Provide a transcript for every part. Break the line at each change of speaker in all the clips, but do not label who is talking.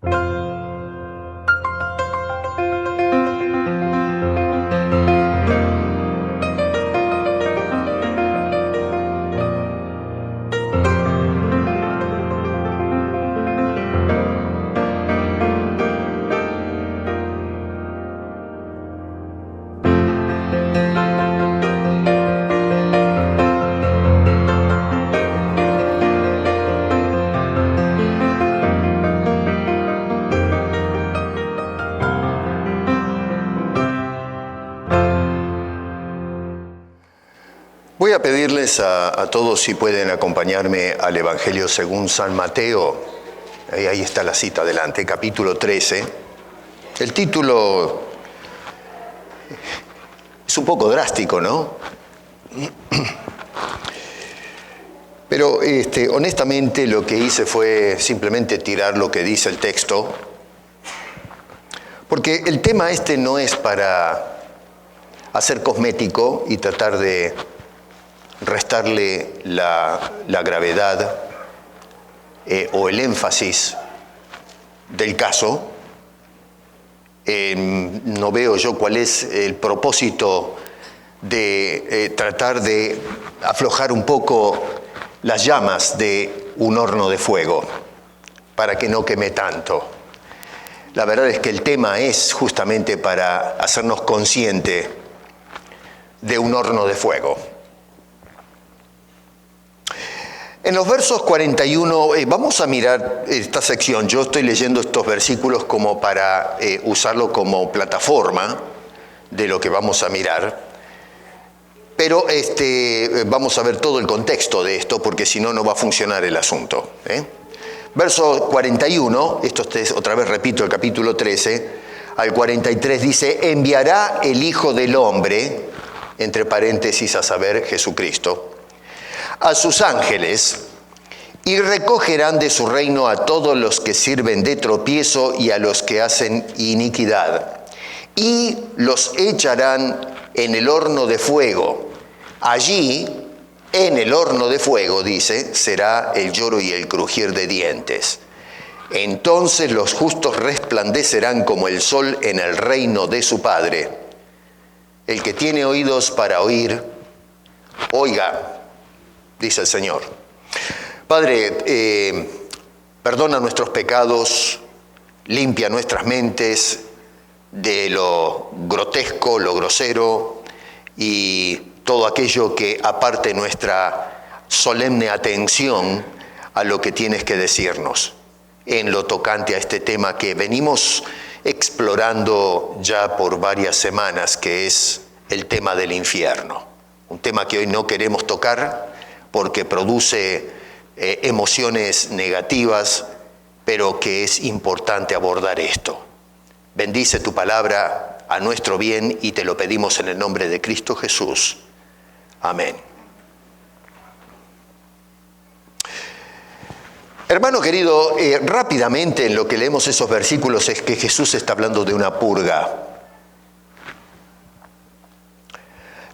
Voy a pedirles a todos si pueden acompañarme al Evangelio según San Mateo. Ahí está la cita adelante, capítulo 13. El título es un poco drástico, ¿no? Pero honestamente lo que hice fue simplemente tirar lo que dice el texto, porque el tema no es para hacer cosmético y tratar de restarle la gravedad o el énfasis del caso. No veo yo cuál es el propósito de tratar de aflojar un poco las llamas de un horno de fuego para que no queme tanto. La verdad es que el tema es justamente para hacernos conscientes de un horno de fuego. En los versos 41, vamos a mirar esta sección. Yo estoy leyendo estos versículos como para usarlo como plataforma de lo que vamos a mirar. Pero vamos a ver todo el contexto de esto, porque si no, no va a funcionar el asunto. Verso 41, otra vez repito el capítulo 13, al 43 dice: enviará el Hijo del Hombre, entre paréntesis, a saber, Jesucristo, a sus ángeles, y recogerán de su reino a todos los que sirven de tropiezo y a los que hacen iniquidad, y los echarán en el horno de fuego. Allí, en el horno de fuego, dice, será el lloro y el crujir de dientes. Entonces los justos resplandecerán como el sol en el reino de su Padre. El que tiene oídos para oír, oiga, dice el Señor. Padre, perdona nuestros pecados, limpia nuestras mentes de lo grotesco, lo grosero y todo aquello que aparte nuestra solemne atención a lo que tienes que decirnos en lo tocante a este tema que venimos explorando ya por varias semanas, que es el tema del infierno. Un tema que hoy no queremos tocar porque produce emociones negativas, pero que es importante abordar esto. Bendice tu palabra a nuestro bien y te lo pedimos en el nombre de Cristo Jesús. Amén. Hermano querido, rápidamente en lo que leemos esos versículos es que Jesús está hablando de una purga.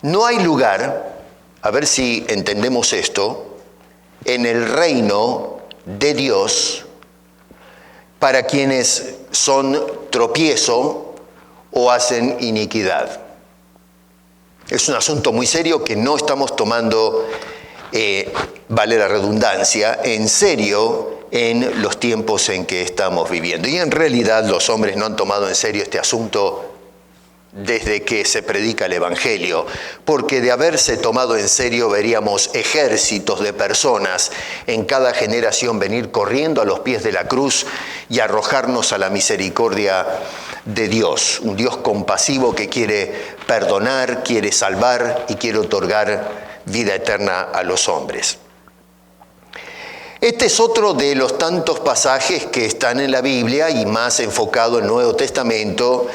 No hay lugar, a ver si entendemos esto, en el reino de Dios para quienes son tropiezo o hacen iniquidad. Es un asunto muy serio que no estamos tomando, vale la redundancia, en serio en los tiempos en que estamos viviendo. Y en realidad los hombres no han tomado en serio este asunto desde que se predica el Evangelio, porque de haberse tomado en serio veríamos ejércitos de personas en cada generación venir corriendo a los pies de la cruz y arrojarnos a la misericordia de Dios, un Dios compasivo que quiere perdonar, quiere salvar y quiere otorgar vida eterna a los hombres. Este es otro de los tantos pasajes que están en la Biblia y más enfocado en el Nuevo Testamento,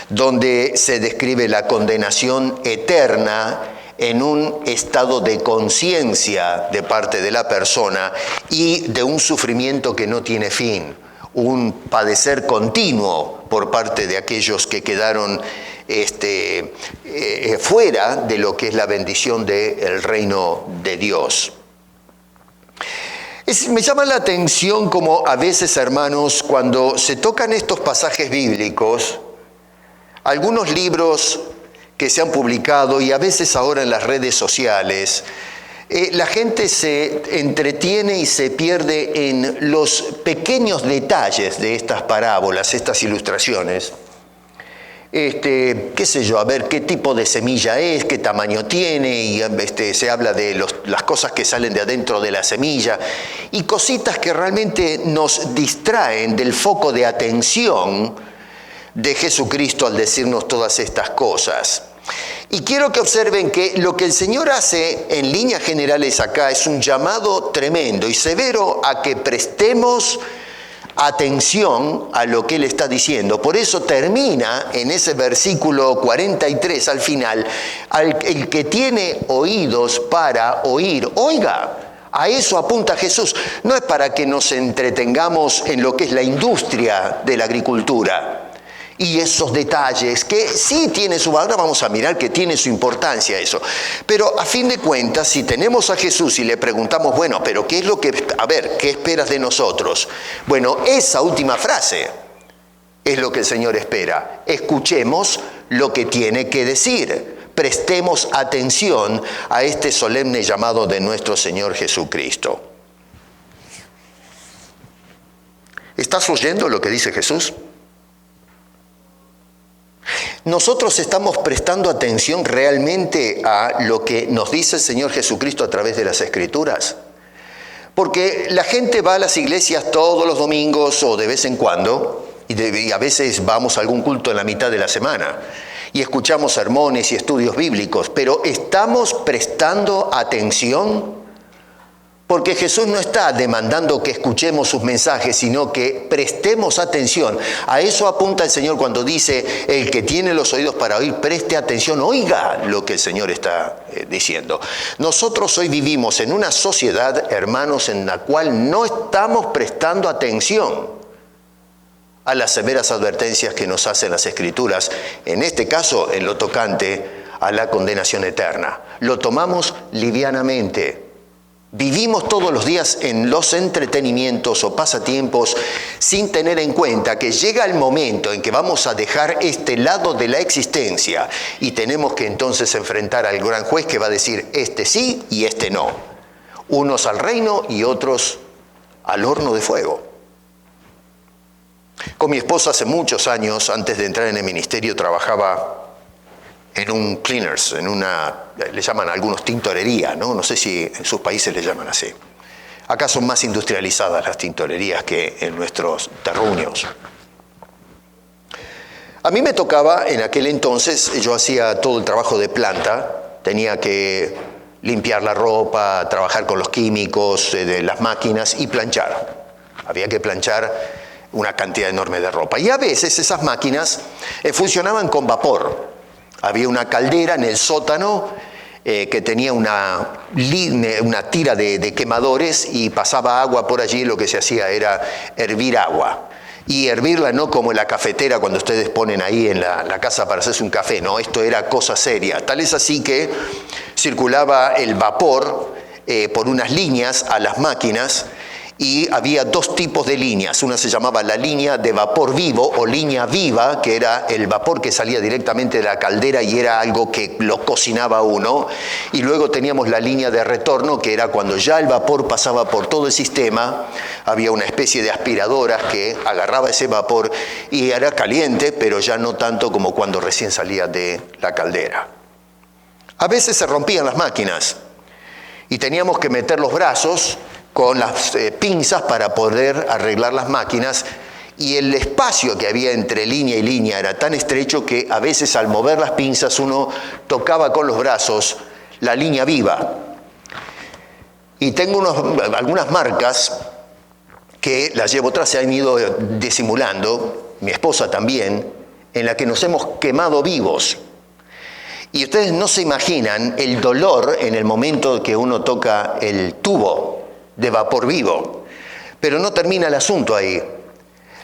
donde se describe la condenación eterna en un estado de conciencia de parte de la persona y de un sufrimiento que no tiene fin, un padecer continuo por parte de aquellos que quedaron fuera de lo que es la bendición del reino de Dios. Me llama la atención como a veces, hermanos, cuando se tocan estos pasajes bíblicos, algunos libros que se han publicado y a veces ahora en las redes sociales, la gente se entretiene y se pierde en los pequeños detalles de estas parábolas, estas ilustraciones. Qué sé yo, a ver qué tipo de semilla es, qué tamaño tiene, y se habla de las cosas que salen de adentro de la semilla, y cositas que realmente nos distraen del foco de atención de Jesucristo al decirnos todas estas cosas. Y quiero que observen que lo que el Señor hace en líneas generales acá es un llamado tremendo y severo a que prestemos atención a lo que Él está diciendo. Por eso termina en ese versículo 43 al final, el que tiene oídos para oír, oiga. A eso apunta Jesús. No es para que nos entretengamos en lo que es la industria de la agricultura y esos detalles que sí tiene su valor. Ahora vamos a mirar que tiene su importancia eso. Pero a fin de cuentas, si tenemos a Jesús y le preguntamos, bueno, pero ¿qué es lo que, a ver, qué esperas de nosotros? Bueno, esa última frase es lo que el Señor espera. Escuchemos lo que tiene que decir. Prestemos atención a este solemne llamado de nuestro Señor Jesucristo. ¿Estás oyendo lo que dice Jesús? ¿Nosotros estamos prestando atención realmente a lo que nos dice el Señor Jesucristo a través de las Escrituras? Porque la gente va a las iglesias todos los domingos o de vez en cuando, y a veces vamos a algún culto en la mitad de la semana, y escuchamos sermones y estudios bíblicos, pero ¿estamos prestando atención? Porque Jesús no está demandando que escuchemos sus mensajes, sino que prestemos atención. A eso apunta el Señor cuando dice, el que tiene los oídos para oír, preste atención, oiga lo que el Señor está diciendo. Nosotros hoy vivimos en una sociedad, hermanos, en la cual no estamos prestando atención a las severas advertencias que nos hacen las Escrituras, en este caso en lo tocante a la condenación eterna. Lo tomamos livianamente. Vivimos todos los días en los entretenimientos o pasatiempos sin tener en cuenta que llega el momento en que vamos a dejar este lado de la existencia y tenemos que entonces enfrentar al gran juez que va a decir este sí y este no. Unos al reino y otros al horno de fuego. Con mi esposa hace muchos años, antes de entrar en el ministerio, trabajaba en un cleaners, le llaman a algunos tintorería, ¿no? No sé si en sus países le llaman así. Acá son más industrializadas las tintorerías que en nuestros terruños. A mí me tocaba, en aquel entonces, yo hacía todo el trabajo de planta, tenía que limpiar la ropa, trabajar con los químicos de las máquinas y planchar. Había que planchar una cantidad enorme de ropa. Y a veces esas máquinas funcionaban con vapor. Había una caldera en el sótano que tenía una tira de quemadores y pasaba agua por allí. Lo que se hacía era hervir agua. Y hervirla no como en la cafetera cuando ustedes ponen ahí en la casa para hacerse un café. No, esto era cosa seria. Tal es así que circulaba el vapor por unas líneas a las máquinas. Y había dos tipos de líneas. Una se llamaba la línea de vapor vivo o línea viva, que era el vapor que salía directamente de la caldera y era algo que lo cocinaba uno. Y luego teníamos la línea de retorno, que era cuando ya el vapor pasaba por todo el sistema. Había una especie de aspiradoras que agarraba ese vapor y era caliente, pero ya no tanto como cuando recién salía de la caldera. A veces se rompían las máquinas y teníamos que meter los brazos con las pinzas para poder arreglar las máquinas, y el espacio que había entre línea y línea era tan estrecho que a veces al mover las pinzas uno tocaba con los brazos la línea viva. Y tengo algunas marcas que las llevo atrás, se han ido disimulando, mi esposa también, en la que nos hemos quemado vivos. Y ustedes no se imaginan el dolor en el momento que uno toca el tubo de vapor vivo. Pero no termina el asunto ahí.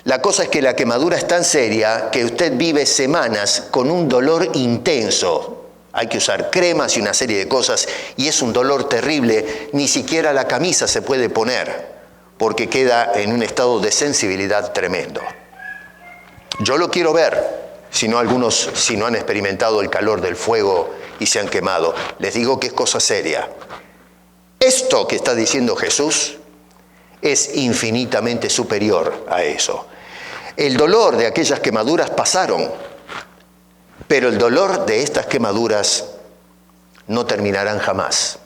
La cosa es que la quemadura es tan seria que usted vive semanas con un dolor intenso. Hay que usar cremas y una serie de cosas y es un dolor terrible. Ni siquiera la camisa se puede poner. porque queda en un estado de sensibilidad tremendo. Yo lo quiero ver, si no han experimentado el calor del fuego y se han quemado. Les digo que es cosa seria. Esto que está diciendo Jesús es infinitamente superior a eso. El dolor de aquellas quemaduras pasaron, pero el dolor de estas quemaduras no terminarán jamás.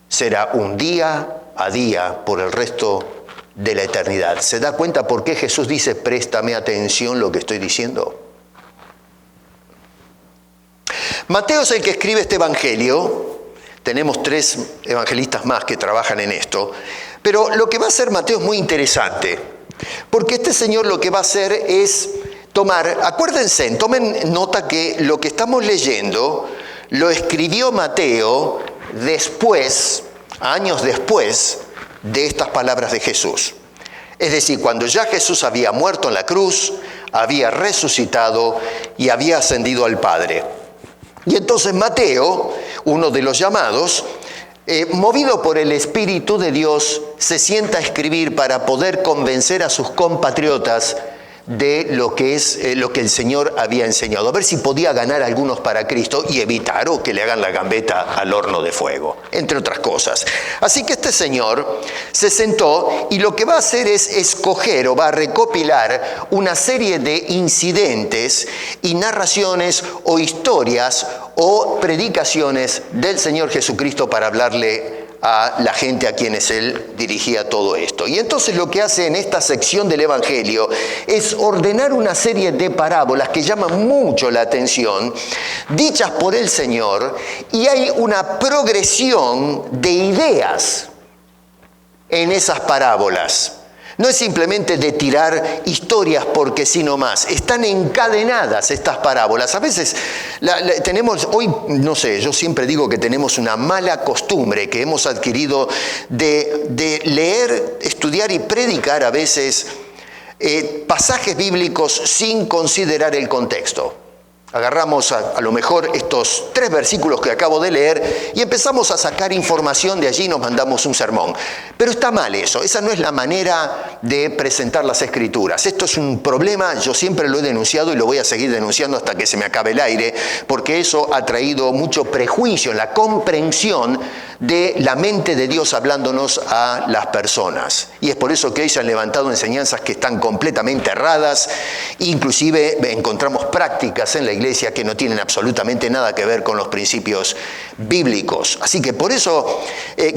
Será un día a día por el resto de la eternidad. ¿Se da cuenta por qué Jesús dice, préstame atención lo que estoy diciendo? Mateo es el que escribe este evangelio. Tenemos 3 evangelistas más que trabajan en esto. Pero lo que va a hacer Mateo es muy interesante, porque este señor lo que va a hacer es acuérdense, tomen nota que lo que estamos leyendo lo escribió Mateo años después de estas palabras de Jesús. Es decir, cuando ya Jesús había muerto en la cruz, había resucitado y había ascendido al Padre. Y entonces Mateo, uno de los llamados, movido por el Espíritu de Dios, se sienta a escribir para poder convencer a sus compatriotas de lo que el Señor había enseñado. A ver si podía ganar a algunos para Cristo y evitar que le hagan la gambeta al horno de fuego, entre otras cosas. Así que este señor se sentó y lo que va a hacer es escoger o va a recopilar una serie de incidentes y narraciones o historias o predicaciones del Señor Jesucristo para hablarle a la gente a quienes él dirigía todo esto. Y entonces lo que hace en esta sección del Evangelio es ordenar una serie de parábolas que llaman mucho la atención, dichas por el Señor, y hay una progresión de ideas en esas parábolas. No es simplemente de tirar historias porque sí nomás. Están encadenadas estas parábolas. A veces tenemos, hoy, no sé, yo siempre digo que tenemos una mala costumbre que hemos adquirido de leer, estudiar y predicar a veces pasajes bíblicos sin considerar el contexto. Agarramos a lo mejor estos 3 versículos que acabo de leer y empezamos a sacar información de allí y nos mandamos un sermón. Pero está mal eso, esa no es la manera de presentar las Escrituras. Esto es un problema, yo siempre lo he denunciado y lo voy a seguir denunciando hasta que se me acabe el aire, porque eso ha traído mucho prejuicio en la comprensión de la mente de Dios hablándonos a las personas. Y es por eso que hoy se han levantado enseñanzas que están completamente erradas, inclusive encontramos prácticas en la iglesia que no tienen absolutamente nada que ver con los principios bíblicos. Así que por eso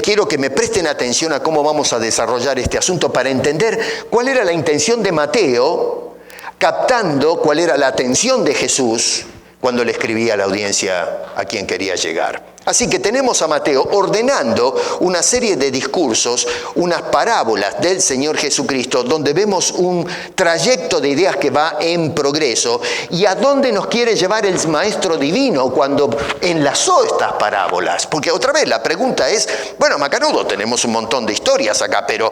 quiero que me presten atención a cómo vamos a desarrollar este asunto para entender cuál era la intención de Mateo, captando cuál era la atención de Jesús cuando le escribía a la audiencia a quien quería llegar. Así que tenemos a Mateo ordenando una serie de discursos, unas parábolas del Señor Jesucristo, donde vemos un trayecto de ideas que va en progreso y a dónde nos quiere llevar el Maestro Divino cuando enlazó estas parábolas. Porque otra vez la pregunta es, bueno, macanudo, tenemos un montón de historias acá, pero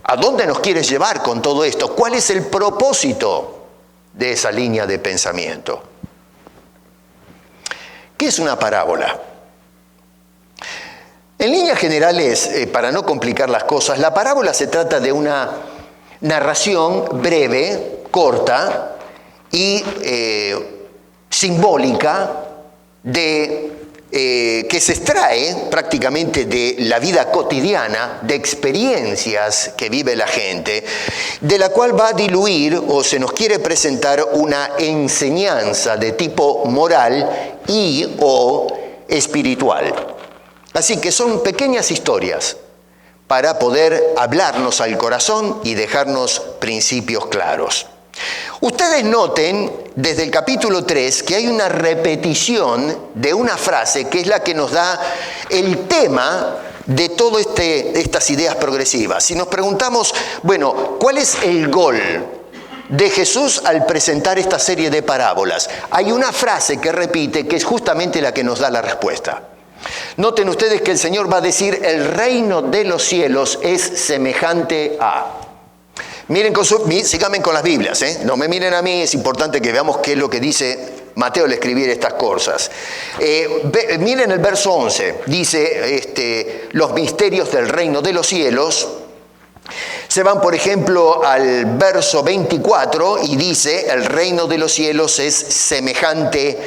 ¿a dónde nos quieres llevar con todo esto? ¿Cuál es el propósito de esa línea de pensamiento? ¿Qué es una parábola? En líneas generales, para no complicar las cosas, la parábola se trata de una narración breve, corta y simbólica que se extrae prácticamente de la vida cotidiana, de experiencias que vive la gente, de la cual va a diluir o se nos quiere presentar una enseñanza de tipo moral y o espiritual. Así que son pequeñas historias para poder hablarnos al corazón y dejarnos principios claros. Ustedes noten desde el capítulo 3 que hay una repetición de una frase que es la que nos da el tema de todas estas ideas progresivas. Si nos preguntamos, bueno, ¿cuál es el gol de Jesús al presentar esta serie de parábolas? Hay una frase que repite que es justamente la que nos da la respuesta. Noten ustedes que el Señor va a decir, el reino de los cielos es semejante a... Síganme con las Biblias, no me miren a mí, es importante que veamos qué es lo que dice Mateo al escribir estas cosas. Miren el verso 11, dice, los misterios del reino de los cielos Se van, por ejemplo, al verso 24 y dice, el reino de los cielos es semejante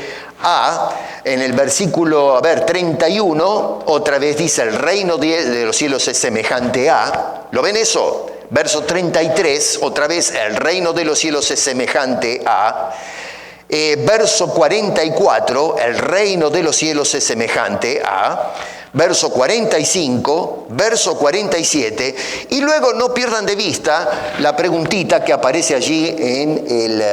a. En el versículo, 31, otra vez dice, el reino de los cielos es semejante a. ¿Lo ven eso? Verso 33, otra vez, el reino de los cielos es semejante a. Verso 44, el reino de los cielos es semejante a. Verso 45, verso 47, y luego no pierdan de vista la preguntita que aparece allí en el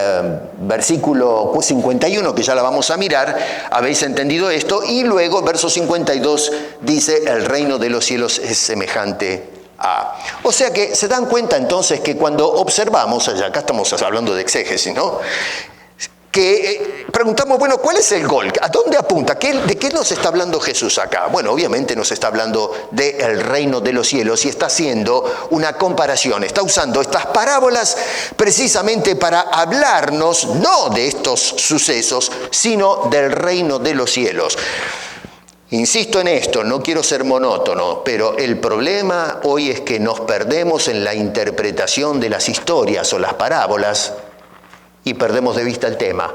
versículo 51, que ya la vamos a mirar, ¿habéis entendido esto? Y luego, verso 52, dice, el reino de los cielos es semejante a. O sea que se dan cuenta entonces que cuando observamos, acá estamos hablando de exégesis, ¿no? Que preguntamos, bueno, ¿cuál es el gol? ¿A dónde apunta? ¿De qué nos está hablando Jesús acá? Bueno, obviamente nos está hablando del reino de los cielos y está haciendo una comparación. Está usando estas parábolas precisamente para hablarnos no de estos sucesos, sino del reino de los cielos. Insisto en esto, no quiero ser monótono, pero el problema hoy es que nos perdemos en la interpretación de las historias o las parábolas y perdemos de vista el tema.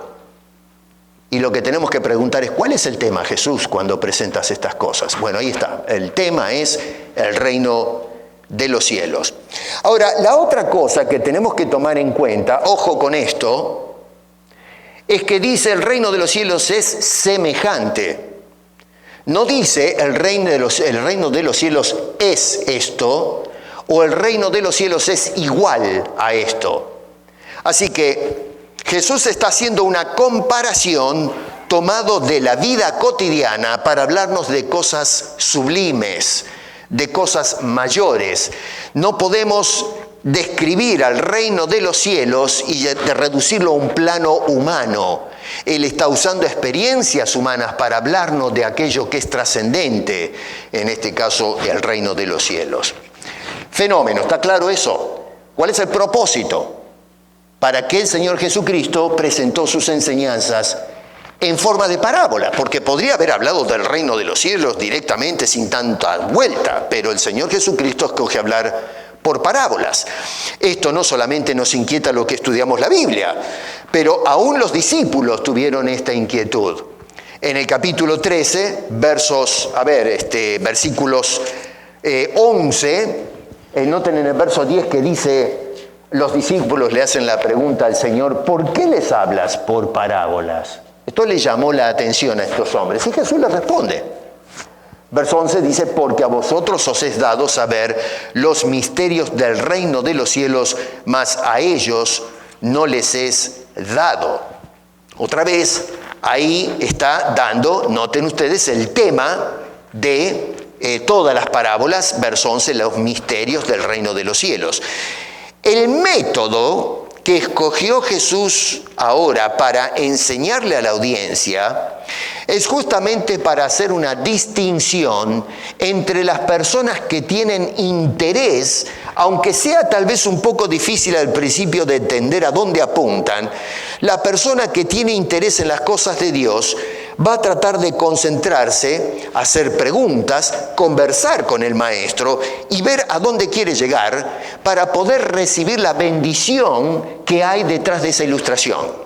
Y lo que tenemos que preguntar es, ¿cuál es el tema, Jesús, cuando presentas estas cosas? Bueno, ahí está. El tema es el reino de los cielos. Ahora, la otra cosa que tenemos que tomar en cuenta, ojo con esto, es que dice el reino de los cielos es semejante. No dice el reino de los cielos es esto, o el reino de los cielos es igual a esto. Así que Jesús está haciendo una comparación tomado de la vida cotidiana para hablarnos de cosas sublimes, de cosas mayores. No podemos describir al reino de los cielos y de reducirlo a un plano humano. Él está usando experiencias humanas para hablarnos de aquello que es trascendente, en este caso el reino de los cielos. Fenómeno, ¿está claro eso? ¿Cuál es el propósito? Para que el Señor Jesucristo presentó sus enseñanzas en forma de parábola, porque podría haber hablado del reino de los cielos directamente sin tanta vuelta, pero el Señor Jesucristo escoge hablar por parábolas. Esto no solamente nos inquieta lo que estudiamos la Biblia, pero aún los discípulos tuvieron esta inquietud. En el capítulo 13, versículos 11, noten en el verso 10 que dice, los discípulos le hacen la pregunta al Señor, ¿por qué les hablas por parábolas? Esto le llamó la atención a estos hombres y Jesús les responde. Verso 11 dice, porque a vosotros os es dado saber los misterios del reino de los cielos, mas a ellos no les es dado. Otra vez, ahí está dando, noten ustedes, el tema de todas las parábolas, verso 11, los misterios del reino de los cielos. El método que escogió Jesús ahora para enseñarle a la audiencia es justamente para hacer una distinción entre las personas que tienen interés, aunque sea tal vez un poco difícil al principio de entender a dónde apuntan. La persona que tiene interés en las cosas de Dios va a tratar de concentrarse, hacer preguntas, conversar con el maestro y ver a dónde quiere llegar para poder recibir la bendición que hay detrás de esa ilustración.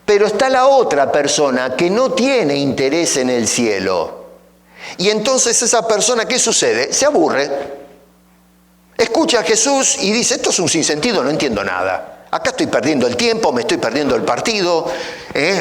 Pero está la otra persona que no tiene interés en el cielo. Y entonces esa persona, ¿qué sucede? Se aburre. Escucha a Jesús y dice, esto es un sinsentido, no entiendo nada. Acá estoy perdiendo el tiempo, me estoy perdiendo el partido,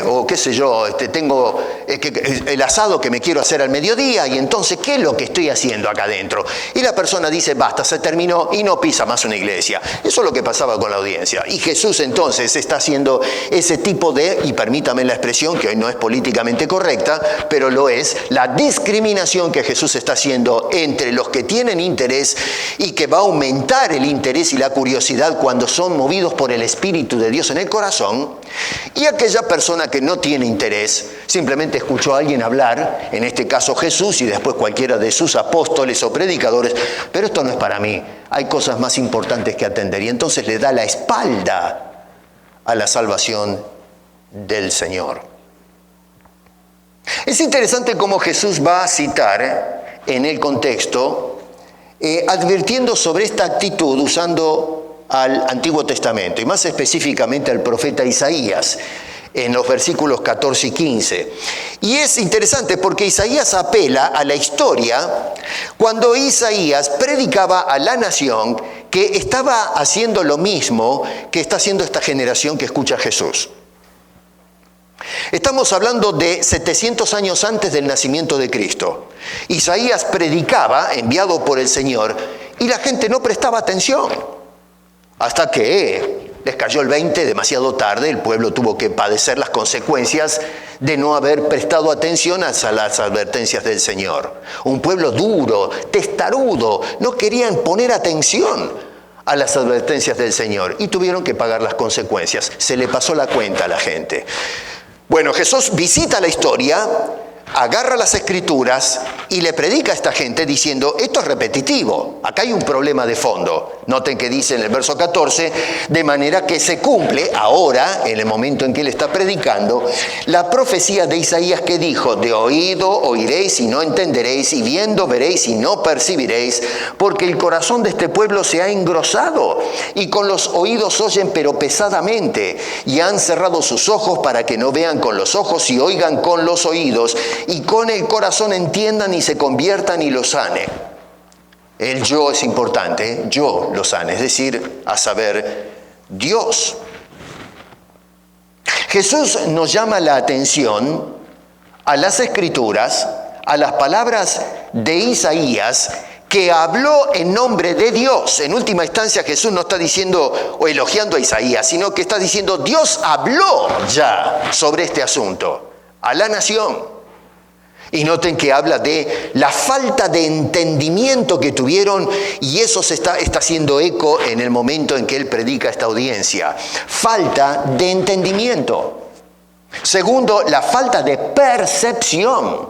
o qué sé yo, tengo el asado que me quiero hacer al mediodía, y entonces, ¿qué es lo que estoy haciendo acá adentro? Y la persona dice, basta, se terminó, y no pisa más una iglesia. Eso es lo que pasaba con la audiencia. Y Jesús entonces está haciendo ese tipo de, y permítame la expresión, que hoy no es políticamente correcta, pero lo es, la discriminación que Jesús está haciendo entre los que tienen interés y que va a aumentar el interés y la curiosidad cuando son movidos por el Espíritu de Dios en el corazón, y aquella persona que no tiene interés, simplemente escuchó a alguien hablar, en este caso Jesús y después cualquiera de sus apóstoles o predicadores, pero esto no es para mí, hay cosas más importantes que atender, y entonces le da la espalda a la salvación del Señor. Es interesante cómo Jesús va a citar en el contexto advirtiendo sobre esta actitud usando al Antiguo Testamento, y más específicamente al profeta Isaías, en los versículos 14 y 15. Y es interesante porque Isaías apela a la historia cuando Isaías predicaba a la nación que estaba haciendo lo mismo que está haciendo esta generación que escucha a Jesús. Estamos hablando de 700 años antes del nacimiento de Cristo. Isaías predicaba, enviado por el Señor, y la gente no prestaba atención. Hasta que les cayó el 20 demasiado tarde, el pueblo tuvo que padecer las consecuencias de no haber prestado atención a las advertencias del Señor. Un pueblo duro, testarudo, no querían poner atención a las advertencias del Señor y tuvieron que pagar las consecuencias. Se le pasó la cuenta a la gente. Bueno, Jesús visita la historia, agarra las Escrituras y le predica a esta gente diciendo, esto es repetitivo, acá hay un problema de fondo. Noten que dice en el verso 14, de manera que se cumple ahora, en el momento en que él está predicando, la profecía de Isaías que dijo, de oído oiréis y no entenderéis, y viendo veréis y no percibiréis, porque el corazón de este pueblo se ha engrosado, y con los oídos oyen pero pesadamente, y han cerrado sus ojos para que no vean con los ojos y oigan con los oídos, y con el corazón entiendan y se conviertan y lo sane. El yo es importante, yo lo sane, es decir, a saber, Dios. Jesús nos llama la atención a las Escrituras, a las palabras de Isaías, que habló en nombre de Dios. En última instancia, Jesús no está diciendo o elogiando a Isaías, sino que está diciendo, Dios habló ya sobre este asunto a la nación. Y noten que habla de la falta de entendimiento que tuvieron, y eso está haciendo eco en el momento en que él predica a esta audiencia. Falta de entendimiento. Segundo, la falta de percepción.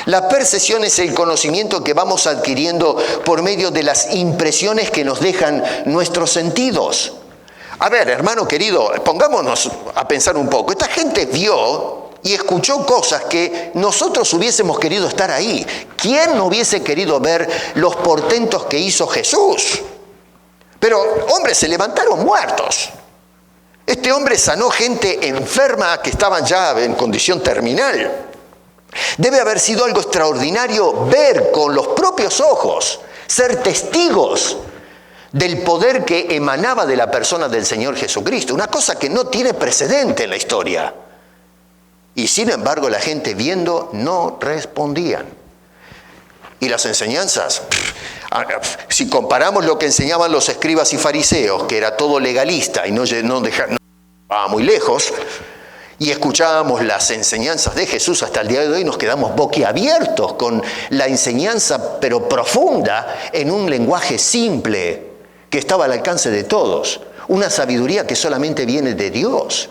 La percepción es el conocimiento que vamos adquiriendo por medio de las impresiones que nos dejan nuestros sentidos. A ver, hermano querido, pongámonos a pensar un poco. Esta gente vio y escuchó cosas que nosotros hubiésemos querido estar ahí. ¿Quién no hubiese querido ver los portentos que hizo Jesús? Pero, hombre, se levantaron muertos. Este hombre sanó gente enferma que estaban ya en condición terminal. Debe haber sido algo extraordinario ver con los propios ojos, ser testigos del poder que emanaba de la persona del Señor Jesucristo. Una cosa que no tiene precedente en la historia. Y sin embargo la gente viendo no respondían. Y las enseñanzas, si comparamos lo que enseñaban los escribas y fariseos, que era todo legalista y no va muy lejos, y escuchábamos las enseñanzas de Jesús hasta el día de hoy, nos quedamos boquiabiertos con la enseñanza, pero profunda, en un lenguaje simple que estaba al alcance de todos. Una sabiduría que solamente viene de Dios.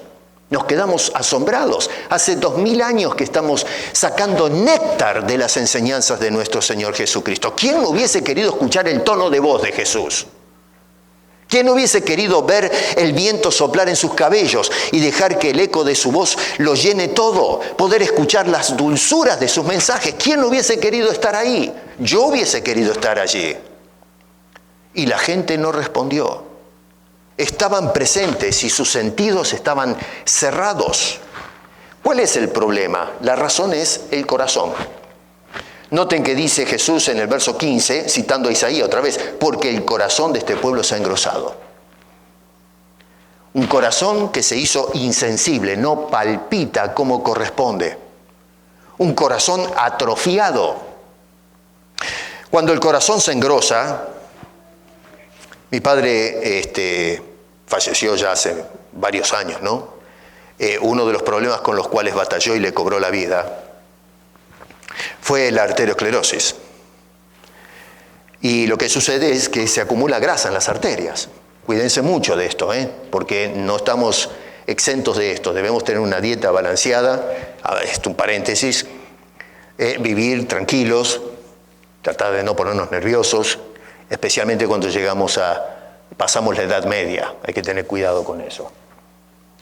Nos quedamos asombrados. Hace 2000 años que estamos sacando néctar de las enseñanzas de nuestro Señor Jesucristo. ¿Quién no hubiese querido escuchar el tono de voz de Jesús? ¿Quién no hubiese querido ver el viento soplar en sus cabellos y dejar que el eco de su voz lo llene todo? Poder escuchar las dulzuras de sus mensajes. ¿Quién no hubiese querido estar ahí? Yo hubiese querido estar allí. Y la gente no respondió. Estaban presentes y sus sentidos estaban cerrados. ¿Cuál es el problema? La razón es el corazón. Noten que dice Jesús en el verso 15, citando a Isaías otra vez, porque el corazón de este pueblo se ha engrosado. Un corazón que se hizo insensible, no palpita como corresponde. Un corazón atrofiado. Cuando el corazón se engrosa, mi padre falleció ya hace varios años, ¿no? Uno de los problemas con los cuales batalló y le cobró la vida fue la arteriosclerosis. Y lo que sucede es que se acumula grasa en las arterias. Cuídense mucho de esto, porque no estamos exentos de esto. Debemos tener una dieta balanceada. Esto un paréntesis. Vivir tranquilos, tratar de no ponernos nerviosos, especialmente cuando pasamos la edad media. Hay que tener cuidado con eso.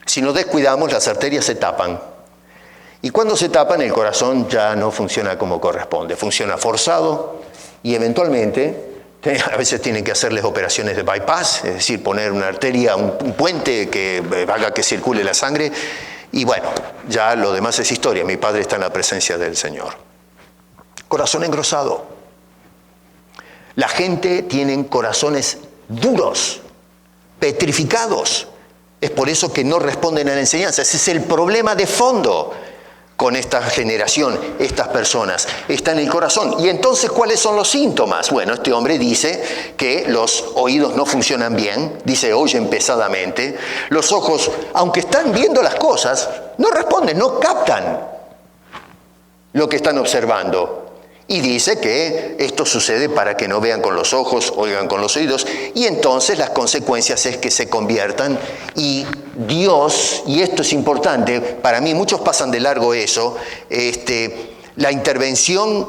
Si nos descuidamos, las arterias se tapan. Y cuando se tapan, el corazón ya no funciona como corresponde. Funciona forzado y eventualmente A veces tienen que hacerles operaciones de bypass, es decir, poner una arteria, un puente que haga que circule la sangre. Y bueno, ya lo demás es historia. Mi padre está en la presencia del Señor. Corazón engrosado. La gente tiene corazones duros, petrificados. Es por eso que no responden a la enseñanza. Ese es el problema de fondo con esta generación, estas personas. Está en el corazón. Y entonces, ¿cuáles son los síntomas? Bueno, este hombre dice que los oídos no funcionan bien, dice, oyen pesadamente. Los ojos, aunque están viendo las cosas, no responden, no captan lo que están observando. Y dice que esto sucede para que no vean con los ojos, oigan con los oídos, y entonces las consecuencias es que se conviertan y Dios, y esto es importante, para mí muchos pasan de largo eso, la intervención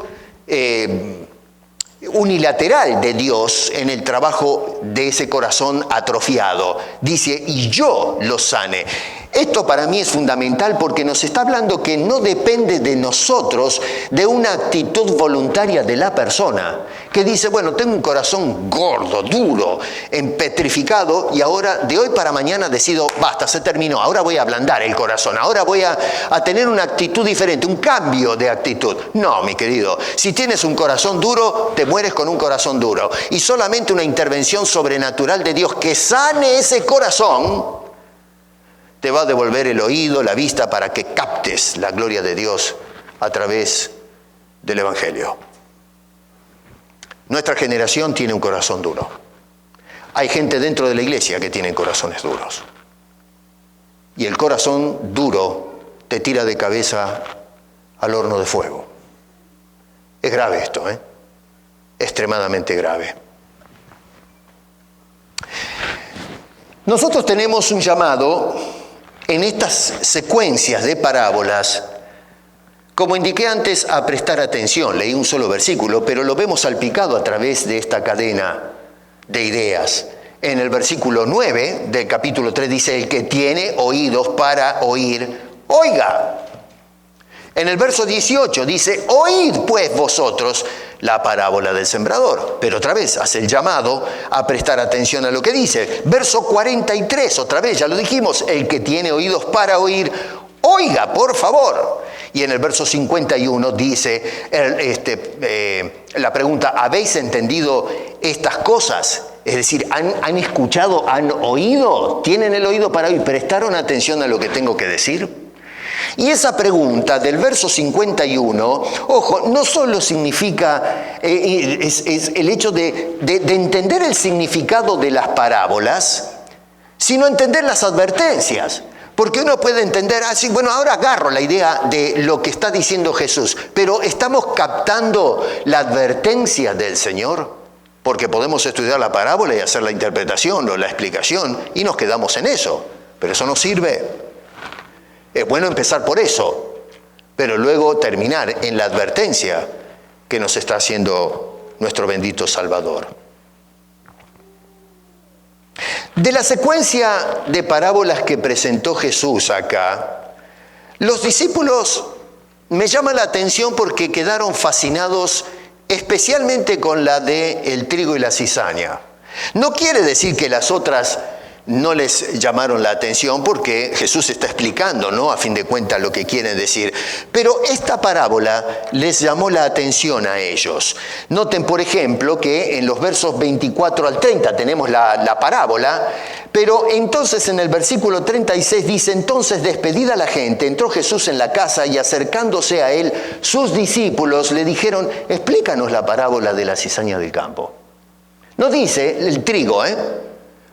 unilateral de Dios en el trabajo de ese corazón atrofiado. Dice, y yo lo sane. Esto para mí es fundamental porque nos está hablando que no depende de nosotros, de una actitud voluntaria de la persona, que dice, bueno, tengo un corazón gordo, duro, petrificado, y ahora de hoy para mañana decido, basta, se terminó, ahora voy a ablandar el corazón, ahora voy a tener una actitud diferente, un cambio de actitud. No, mi querido, si tienes un corazón duro, te mueres con un corazón duro. Y solamente una intervención sobrenatural de Dios que sane ese corazón te va a devolver el oído, la vista, para que captes la gloria de Dios a través del Evangelio. Nuestra generación tiene un corazón duro. Hay gente dentro de la iglesia que tiene corazones duros. Y el corazón duro te tira de cabeza al horno de fuego. Es grave esto, ¿eh? Extremadamente grave. Nosotros tenemos un llamado en estas secuencias de parábolas, como indiqué antes, a prestar atención. Leí un solo versículo, pero lo vemos salpicado a través de esta cadena de ideas. En el versículo 9 del capítulo 3 dice, el que tiene oídos para oír, oiga. En el verso 18 dice, oíd pues vosotros la parábola del sembrador. Pero otra vez hace el llamado a prestar atención a lo que dice. Verso 43, otra vez, ya lo dijimos, el que tiene oídos para oír, oiga, por favor. Y en el verso 51 dice la pregunta, ¿habéis entendido estas cosas? Es decir, ¿han escuchado, han oído? ¿Tienen el oído para oír? ¿Prestaron atención a lo que tengo que decir? Y esa pregunta del verso 51, ojo, no solo significa, es el hecho de entender el significado de las parábolas, sino entender las advertencias. Porque uno puede entender, así, bueno, ahora agarro la idea de lo que está diciendo Jesús, pero ¿estamos captando la advertencia del Señor? Porque podemos estudiar la parábola y hacer la interpretación o la explicación y nos quedamos en eso, pero eso no sirve. Es bueno empezar por eso, pero luego terminar en la advertencia que nos está haciendo nuestro bendito Salvador. De la secuencia de parábolas que presentó Jesús acá, los discípulos me llaman la atención porque quedaron fascinados especialmente con la de el trigo y la cizaña. No quiere decir que las otras no les llamaron la atención porque Jesús está explicando, ¿no? A fin de cuentas lo que quieren decir. Pero esta parábola les llamó la atención a ellos. Noten, por ejemplo, que en los versos 24 al 30 tenemos la parábola, pero entonces en el versículo 36 dice, entonces despedida la gente, entró Jesús en la casa y acercándose a él, sus discípulos le dijeron, explícanos la parábola de la cizaña del campo. No dice el trigo,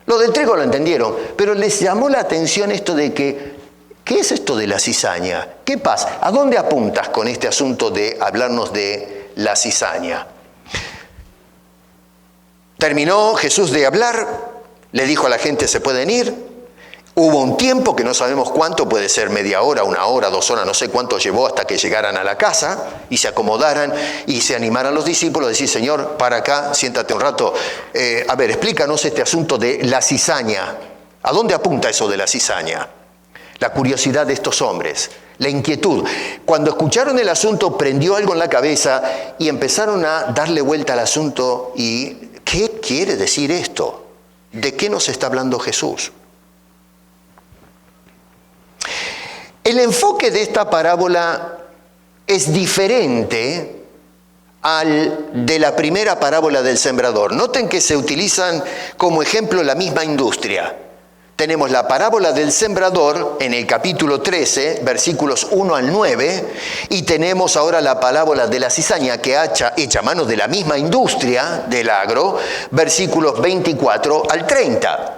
Lo del trigo lo entendieron, pero les llamó la atención esto de que, ¿qué es esto de la cizaña? ¿Qué pasa? ¿A dónde apuntas con este asunto de hablarnos de la cizaña? Terminó Jesús de hablar, le dijo a la gente, se pueden ir. Hubo un tiempo que no sabemos cuánto, puede ser media hora, 1 hora, 2 horas, no sé cuánto llevó hasta que llegaran a la casa y se acomodaran y se animaran los discípulos a decir, Señor, para acá, siéntate un rato. A ver, explícanos este asunto de la cizaña. ¿A dónde apunta eso de la cizaña? La curiosidad de estos hombres, la inquietud. Cuando escucharon el asunto, prendió algo en la cabeza y empezaron a darle vuelta al asunto y ¿qué quiere decir esto? ¿De qué nos está hablando Jesús? El enfoque de esta parábola es diferente al de la primera parábola del sembrador. Noten que se utilizan como ejemplo la misma industria. Tenemos la parábola del sembrador en el capítulo 13, versículos 1 al 9, y tenemos ahora la parábola de la cizaña que hecha a mano de la misma industria del agro, versículos 24 al 30.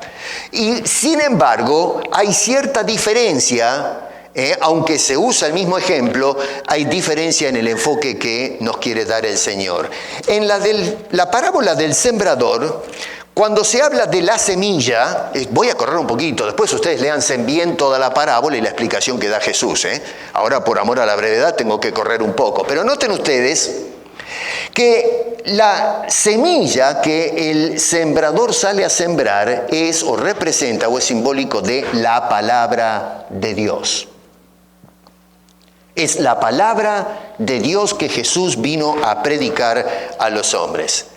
Y sin embargo, hay cierta diferencia. Aunque se usa el mismo ejemplo, hay diferencia en el enfoque que nos quiere dar el Señor. En la parábola del sembrador, cuando se habla de la semilla, voy a correr un poquito, después ustedes léanse bien toda la parábola y la explicación que da Jesús. Ahora, por amor a la brevedad, tengo que correr un poco. Pero noten ustedes que la semilla que el sembrador sale a sembrar es o representa o es simbólico de la palabra de Dios. Es la palabra de Dios que Jesús vino a predicar a los hombres.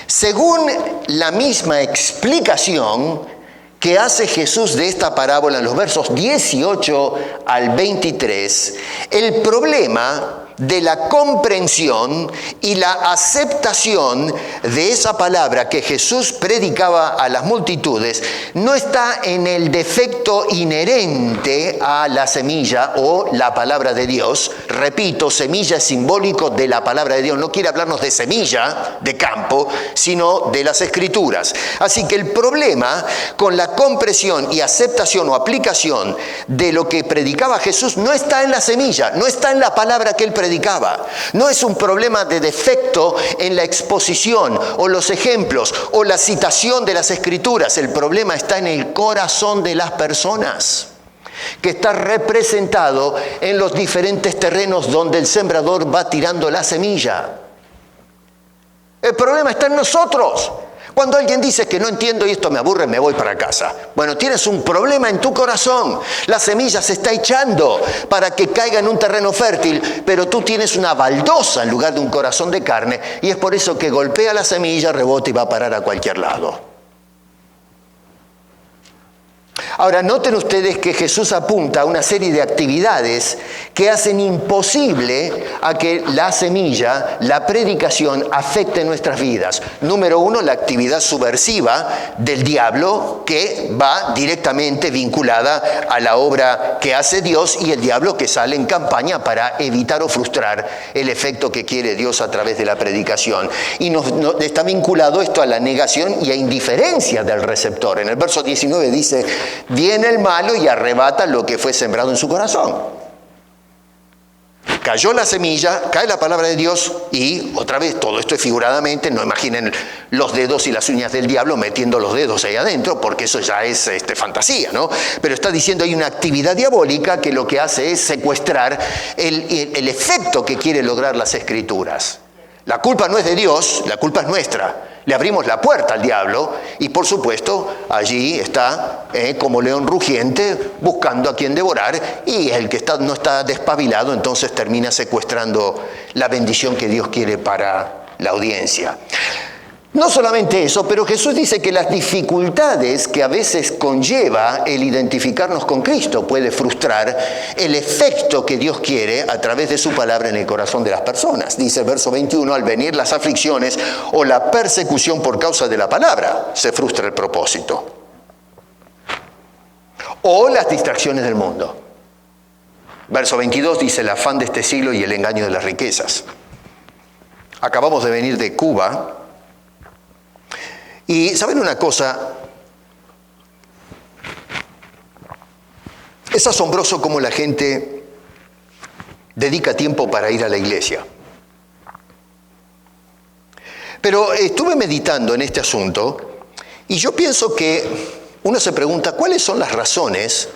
Según la misma explicación que hace Jesús de esta parábola en los versos 18 al 23, el problema de la comprensión y la aceptación de esa palabra que Jesús predicaba a las multitudes no está en el defecto inherente a la semilla o la palabra de Dios. Repito, semilla es simbólico de la palabra de Dios. No quiere hablarnos de semilla, de campo, sino de las Escrituras. Así que el problema con la comprensión y aceptación o aplicación de lo que predicaba Jesús no está en la semilla, no está en la palabra que él predicaba. No es un problema de defecto en la exposición o los ejemplos o la citación de las Escrituras. El problema está en el corazón de las personas, que está representado en los diferentes terrenos donde el sembrador va tirando la semilla. El problema está en nosotros. Cuando alguien dice que no entiendo y esto me aburre, me voy para casa. Bueno, tienes un problema en tu corazón. La semilla se está echando para que caiga en un terreno fértil, pero tú tienes una baldosa en lugar de un corazón de carne, y es por eso que golpea la semilla, rebota y va a parar a cualquier lado. Ahora, noten ustedes que Jesús apunta a una serie de actividades que hacen imposible a que la semilla, la predicación, afecte nuestras vidas. Número uno, la actividad subversiva del diablo, que va directamente vinculada a la obra que hace Dios, y el diablo que sale en campaña para evitar o frustrar el efecto que quiere Dios a través de la predicación. Y está vinculado esto a la negación y a indiferencia del receptor. En el verso 19 dice: viene el malo y arrebata lo que fue sembrado en su corazón. Cayó la semilla, cae la palabra de Dios y, otra vez, todo esto es figuradamente, no imaginen los dedos y las uñas del diablo metiendo los dedos ahí adentro, porque eso ya es fantasía, ¿no? Pero está diciendo hay una actividad diabólica que lo que hace es secuestrar el efecto que quiere lograr las Escrituras. La culpa no es de Dios, la culpa es nuestra. Le abrimos la puerta al diablo y, por supuesto, allí está como león rugiente buscando a quien devorar, y el que no está despabilado entonces termina secuestrando la bendición que Dios quiere para la audiencia. No solamente eso, pero Jesús dice que las dificultades que a veces conlleva el identificarnos con Cristo puede frustrar el efecto que Dios quiere a través de su palabra en el corazón de las personas. Dice el verso 21, al venir las aflicciones o la persecución por causa de la palabra, se frustra el propósito. O las distracciones del mundo. Verso 22 dice el afán de este siglo y el engaño de las riquezas. Acabamos de venir de Cuba. Y ¿saben una cosa? Es asombroso cómo la gente dedica tiempo para ir a la iglesia. Pero estuve meditando en este asunto y yo pienso que uno se pregunta cuáles son las razones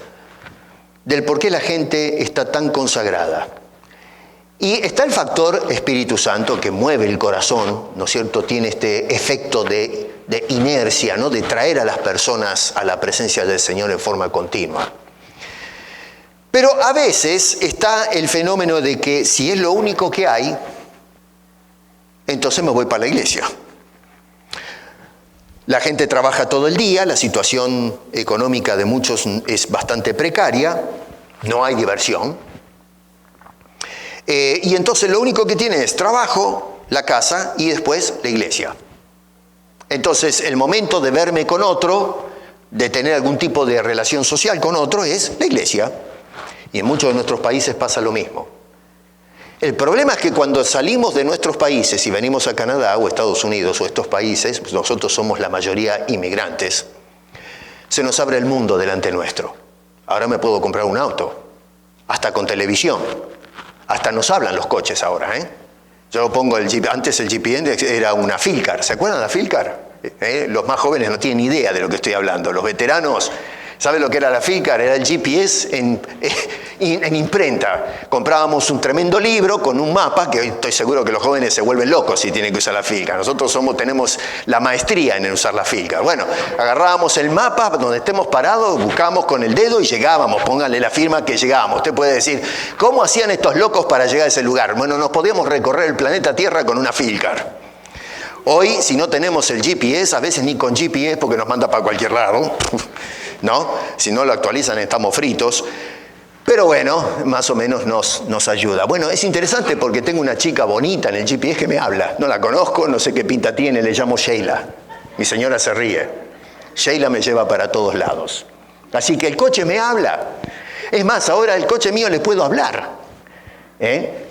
del por qué la gente está tan consagrada. Y está el factor Espíritu Santo que mueve el corazón, ¿no es cierto? Tiene este efecto de inercia, ¿no? De traer a las personas a la presencia del Señor en forma continua. Pero a veces está el fenómeno de que si es lo único que hay, entonces me voy para la iglesia. La gente trabaja todo el día, la situación económica de muchos es bastante precaria, no hay diversión. Y entonces lo único que tiene es trabajo, la casa y después la iglesia. Entonces el momento de verme con otro, de tener algún tipo de relación social con otro, es la iglesia. Y en muchos de nuestros países pasa lo mismo. El problema es que cuando salimos de nuestros países y venimos a Canadá o Estados Unidos o estos países, pues nosotros somos la mayoría inmigrantes, se nos abre el mundo delante nuestro. Ahora me puedo comprar un auto, hasta con televisión, hasta nos hablan los coches ahora, ¿eh? Yo pongo antes el GPS era una Filcar, ¿se acuerdan de la Filcar? Los más jóvenes no tienen idea de lo que estoy hablando, los veteranos. ¿Sabe lo que era la Filcar? Era el GPS en imprenta. Comprábamos un tremendo libro con un mapa, que hoy estoy seguro que los jóvenes se vuelven locos si tienen que usar la Filcar. Nosotros tenemos la maestría en usar la Filcar. Bueno, agarrábamos el mapa, donde estemos parados, buscábamos con el dedo y llegábamos. Pónganle la firma que llegábamos. Usted puede decir, ¿cómo hacían estos locos para llegar a ese lugar? Bueno, nos podíamos recorrer el planeta Tierra con una Filcar. Hoy, si no tenemos el GPS, a veces ni con GPS porque nos manda para cualquier lado, ¿no? Si no lo actualizan estamos fritos. Pero bueno, más o menos nos ayuda. Bueno, es interesante porque tengo una chica bonita en el GPS que me habla. No la conozco, no sé qué pinta tiene, le llamo Sheila. Mi señora se ríe. Sheila me lleva para todos lados. Así que el coche me habla. Es más, ahora el coche mío le puedo hablar.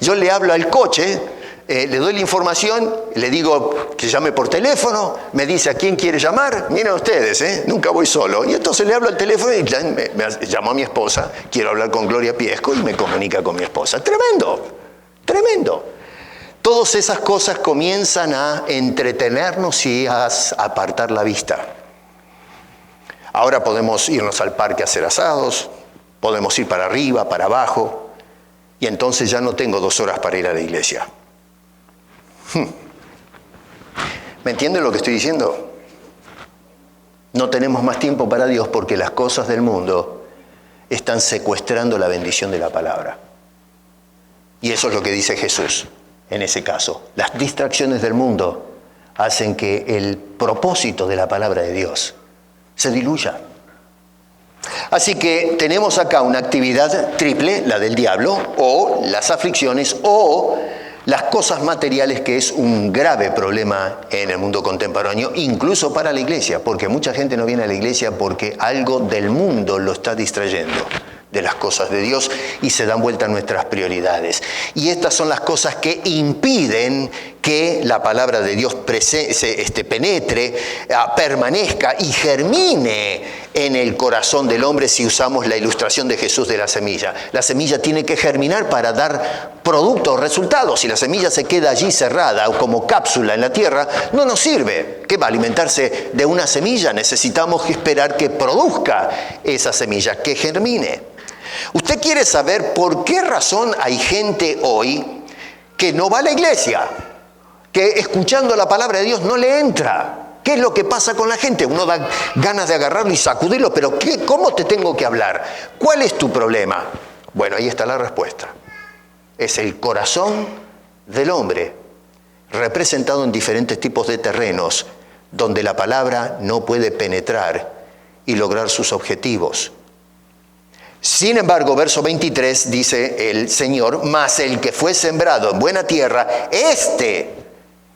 Yo le hablo al coche, le doy la información, le digo que llame por teléfono, me dice a quién quiere llamar. Miren ustedes, nunca voy solo. Y entonces le hablo al teléfono y me llamo a mi esposa, quiero hablar con Gloria Piesco y me comunica con mi esposa. Tremendo, tremendo. Todas esas cosas comienzan a entretenernos y a apartar la vista. Ahora podemos irnos al parque a hacer asados, podemos ir para arriba, para abajo, y entonces ya no tengo 2 horas para ir a la iglesia. ¿Me entienden lo que estoy diciendo? No tenemos más tiempo para Dios porque las cosas del mundo están secuestrando la bendición de la palabra. Y eso es lo que dice Jesús en ese caso. Las distracciones del mundo hacen que el propósito de la palabra de Dios se diluya. Así que tenemos acá una actividad triple, la del diablo, o las aflicciones, o las cosas materiales, que es un grave problema en el mundo contemporáneo, incluso para la iglesia, porque mucha gente no viene a la iglesia porque algo del mundo lo está distrayendo de las cosas de Dios y se dan vuelta a nuestras prioridades. Y estas son las cosas que impiden que la palabra de Dios penetre, permanezca y germine en el corazón del hombre, si usamos la ilustración de Jesús de la semilla. La semilla tiene que germinar para dar productos, resultados. Si la semilla se queda allí cerrada o como cápsula en la tierra, no nos sirve. ¿Qué va a alimentarse de una semilla? Necesitamos esperar que produzca esa semilla, que germine. ¿Usted quiere saber por qué razón hay gente hoy que no va a la iglesia? Que escuchando la palabra de Dios no le entra. ¿Qué es lo que pasa con la gente? Uno da ganas de agarrarlo y sacudirlo, pero ¿cómo te tengo que hablar? ¿Cuál es tu problema? Bueno, ahí está la respuesta. Es el corazón del hombre, representado en diferentes tipos de terrenos, donde la palabra no puede penetrar y lograr sus objetivos. Sin embargo, verso 23 dice el Señor, mas el que fue sembrado en buena tierra,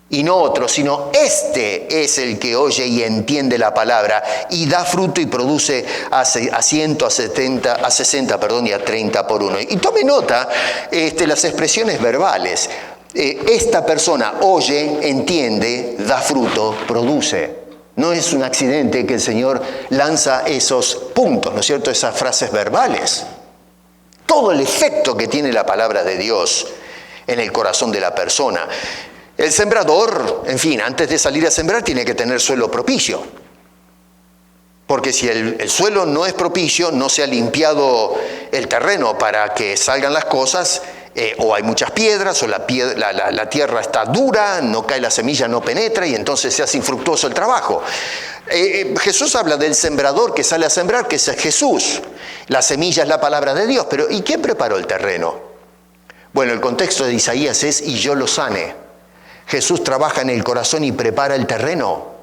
y no otro, sino es el que oye y entiende la palabra y da fruto y produce a 100, a 70, a 60, y a 30 por uno. Y tome nota las expresiones verbales. Esta persona oye, entiende, da fruto, produce. No es un accidente que el Señor lanza esos puntos, ¿no es cierto? Esas frases verbales. Todo el efecto que tiene la palabra de Dios en el corazón de la persona. El sembrador, en fin, antes de salir a sembrar tiene que tener suelo propicio. Porque si el suelo no es propicio, no se ha limpiado el terreno para que salgan las cosas, o hay muchas piedras, o la tierra está dura, no cae la semilla, no penetra, y entonces se hace infructuoso el trabajo. Jesús habla del sembrador que sale a sembrar, que es Jesús. La semilla es la palabra de Dios, pero ¿y quién preparó el terreno? Bueno, el contexto de Isaías es, y yo lo sane. Jesús trabaja en el corazón y prepara el terreno.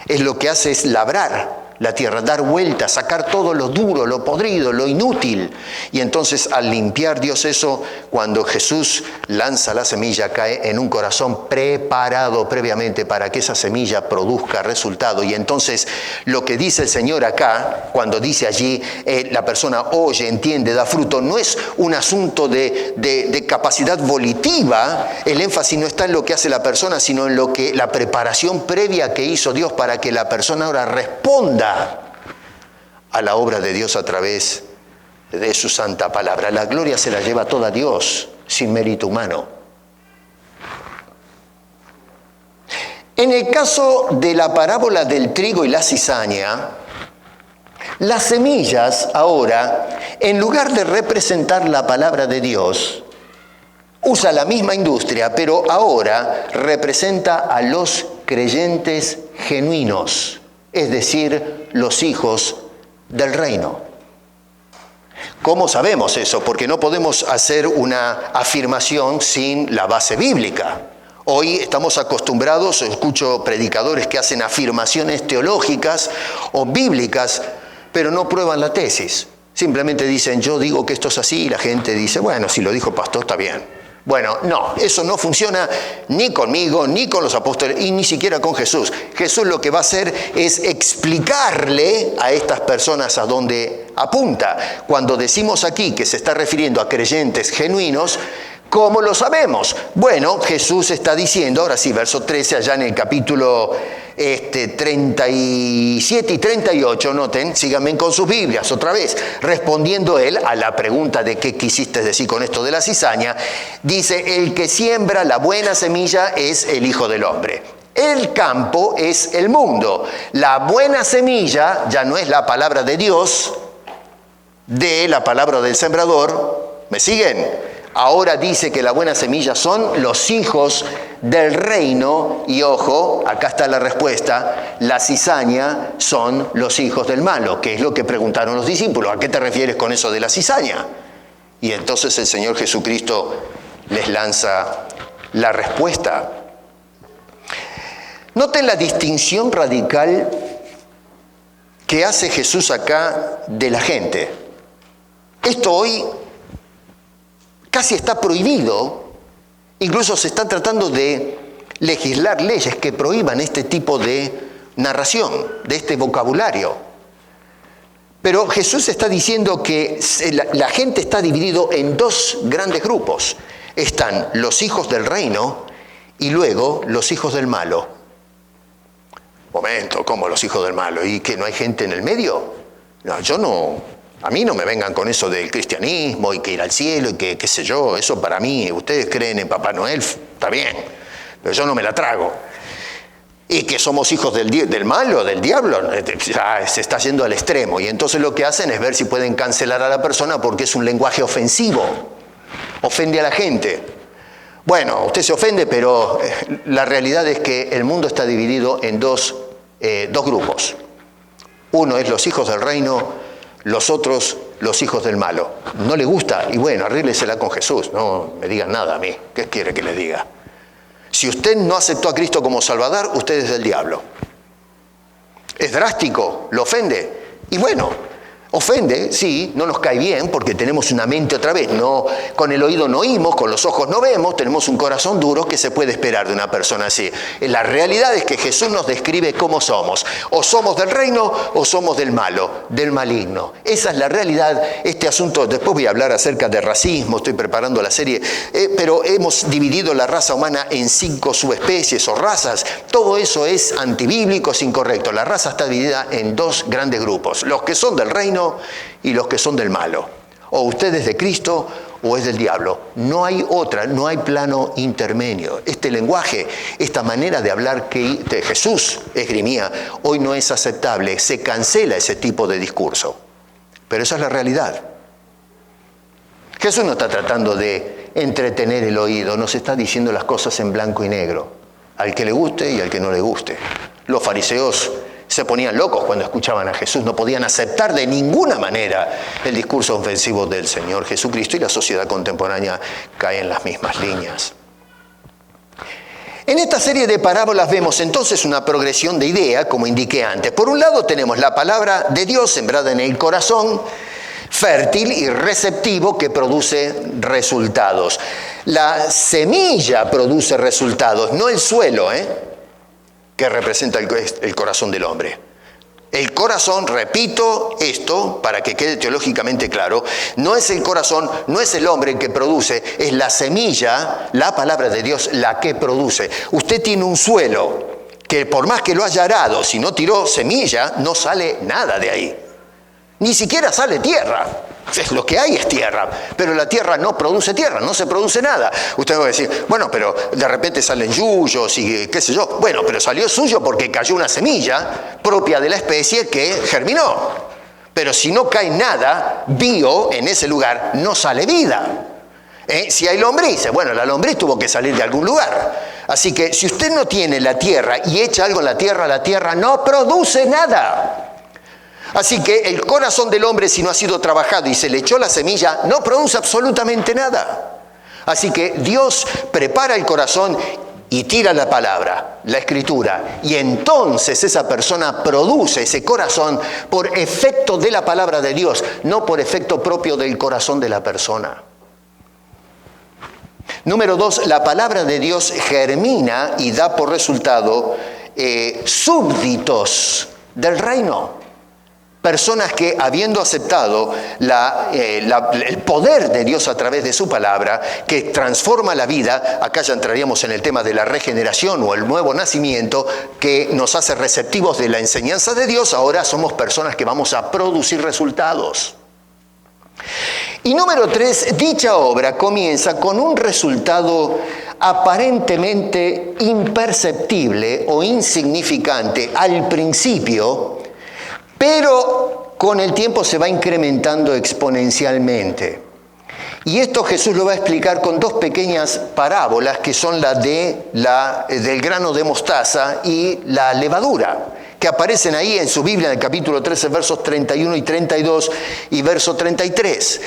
Es lo que hace es labrar la tierra, dar vuelta, sacar todo lo duro, lo podrido, lo inútil. Y entonces al limpiar Dios eso, cuando Jesús lanza la semilla, cae en un corazón preparado previamente para que esa semilla produzca resultado. Y entonces lo que dice el Señor acá, cuando dice allí, la persona oye, entiende, da fruto, no es un asunto de capacidad volitiva. El énfasis no está en lo que hace la persona, sino en lo que la preparación previa que hizo Dios para que la persona ahora responda a la obra de Dios a través de su santa palabra. La gloria se la lleva toda Dios, sin mérito humano. En el caso de la parábola del trigo y la cizaña, las semillas ahora, en lugar de representar la palabra de Dios, usa la misma industria, pero ahora representa a los creyentes genuinos, es decir, los hijos del reino. ¿Cómo sabemos eso? Porque no podemos hacer una afirmación sin la base bíblica. Hoy estamos acostumbrados, escucho predicadores que hacen afirmaciones teológicas o bíblicas, pero no prueban la tesis. Simplemente dicen, yo digo que esto es así, y la gente dice, bueno, si lo dijo el pastor está bien. Bueno, no, eso no funciona ni conmigo, ni con los apóstoles, y ni siquiera con Jesús. Jesús lo que va a hacer es explicarle a estas personas a dónde apunta. Cuando decimos aquí que se está refiriendo a creyentes genuinos, ¿cómo lo sabemos? Bueno, Jesús está diciendo, ahora sí, verso 13, allá en el capítulo 37 y 38, noten, síganme con sus Biblias otra vez, respondiendo él a la pregunta de qué quisiste decir con esto de la cizaña, dice, el que siembra la buena semilla es el Hijo del Hombre. El campo es el mundo. La buena semilla ya no es la palabra de Dios, de la palabra del sembrador. ¿Me siguen? Ahora dice que la buena semilla son los hijos del reino y ojo, acá está la respuesta, la cizaña son los hijos del malo, que es lo que preguntaron los discípulos. ¿A qué te refieres con eso de la cizaña? Y entonces el Señor Jesucristo les lanza la respuesta. Noten la distinción radical que hace Jesús acá de la gente. Esto hoy casi está prohibido, incluso se están tratando de legislar leyes que prohíban este tipo de narración, de este vocabulario. Pero Jesús está diciendo que la gente está dividido en dos grandes grupos. Están los hijos del reino y luego los hijos del malo. Momento, ¿cómo los hijos del malo? ¿Y que no hay gente en el medio? No, a mí no me vengan con eso del cristianismo y que ir al cielo y que qué sé yo, eso para mí, ustedes creen en Papá Noel, está bien, pero yo no me la trago. Y que somos hijos del malo, del diablo, ya se está yendo al extremo. Y entonces lo que hacen es ver si pueden cancelar a la persona porque es un lenguaje ofensivo, ofende a la gente. Bueno, usted se ofende, pero la realidad es que el mundo está dividido en dos grupos. Uno es los hijos del reino, los otros, los hijos del malo. No le gusta, y bueno, arréglesela con Jesús. No me digan nada a mí. ¿Qué quiere que le diga? Si usted no aceptó a Cristo como Salvador, usted es del diablo. Es drástico, lo ofende. Y bueno, ofende, sí, no nos cae bien porque tenemos una mente otra vez. No, con el oído no oímos, con los ojos no vemos, tenemos un corazón duro. ¿Qué se puede esperar de una persona así? La realidad es que Jesús nos describe cómo somos. O somos del reino o somos del malo, del maligno. Esa es la realidad. Este asunto, después voy a hablar acerca de racismo, estoy preparando la serie, pero hemos dividido la raza humana en 5 subespecies o razas. Todo eso es antibíblico, es incorrecto. La raza está dividida en 2 grandes grupos. Los que son del reino y los que son del malo. O usted es de Cristo o es del diablo. No hay otra, no hay plano intermedio. Este lenguaje, esta manera de hablar que Jesús esgrimía, hoy no es aceptable. Se cancela ese tipo de discurso. Pero esa es la realidad. Jesús no está tratando de entretener el oído, nos está diciendo las cosas en blanco y negro. Al que le guste y al que no le guste. Los fariseos se ponían locos cuando escuchaban a Jesús, no podían aceptar de ninguna manera el discurso ofensivo del Señor Jesucristo y la sociedad contemporánea cae en las mismas líneas. En esta serie de parábolas vemos entonces una progresión de idea, como indiqué antes. Por un lado tenemos la palabra de Dios sembrada en el corazón, fértil y receptivo, que produce resultados. La semilla produce resultados, no el suelo, que representa el corazón del hombre. El corazón, repito esto para que quede teológicamente claro, no es el corazón, no es el hombre el que produce, es la semilla, la palabra de Dios, la que produce. Usted tiene un suelo que por más que lo haya arado, si no tiró semilla, no sale nada de ahí. Ni siquiera sale tierra. Lo que hay es tierra, pero la tierra no produce tierra, no se produce nada. Usted va a decir, bueno, pero de repente salen yuyos y qué sé yo. Bueno, pero salió suyo porque cayó una semilla propia de la especie que germinó. Pero si no cae nada bio en ese lugar, no sale vida. Si hay lombrices, bueno, la lombriz tuvo que salir de algún lugar. Así que si usted no tiene la tierra y echa algo en la tierra no produce nada. Así que el corazón del hombre, si no ha sido trabajado y se le echó la semilla, no produce absolutamente nada. Así que Dios prepara el corazón y tira la palabra, la escritura, y entonces esa persona produce ese corazón por efecto de la palabra de Dios, no por efecto propio del corazón de la persona. Número 2, la palabra de Dios germina y da por resultado súbditos del reino. Personas que, habiendo aceptado el poder de Dios a través de su palabra, que transforma la vida, acá ya entraríamos en el tema de la regeneración o el nuevo nacimiento, que nos hace receptivos de la enseñanza de Dios, ahora somos personas que vamos a producir resultados. Y número 3, dicha obra comienza con un resultado aparentemente imperceptible o insignificante al principio, pero con el tiempo se va incrementando exponencialmente. Y esto Jesús lo va a explicar con dos pequeñas parábolas que son la del grano de mostaza y la levadura, que aparecen ahí en su Biblia en el capítulo 13, versos 31 y 32 y verso 33.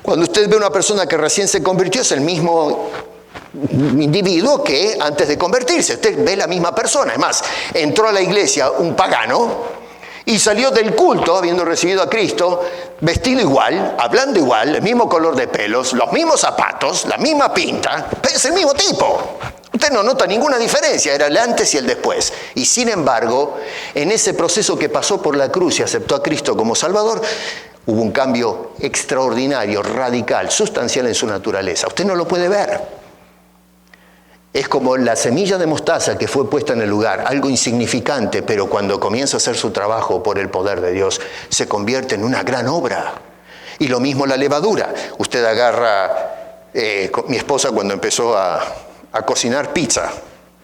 Cuando usted ve a una persona que recién se convirtió, es el mismo individuo que antes de convertirse. Usted ve la misma persona. Es más, entró a la iglesia un pagano y salió del culto, habiendo recibido a Cristo, vestido igual, hablando igual, el mismo color de pelos, los mismos zapatos, la misma pinta, es el mismo tipo. Usted no nota ninguna diferencia, era el antes y el después. Y sin embargo, en ese proceso que pasó por la cruz y aceptó a Cristo como Salvador, hubo un cambio extraordinario, radical, sustancial en su naturaleza. Usted no lo puede ver. Es como la semilla de mostaza que fue puesta en el lugar, algo insignificante, pero cuando comienza a hacer su trabajo por el poder de Dios, se convierte en una gran obra. Y lo mismo la levadura. Usted agarra, mi esposa cuando empezó a cocinar pizza.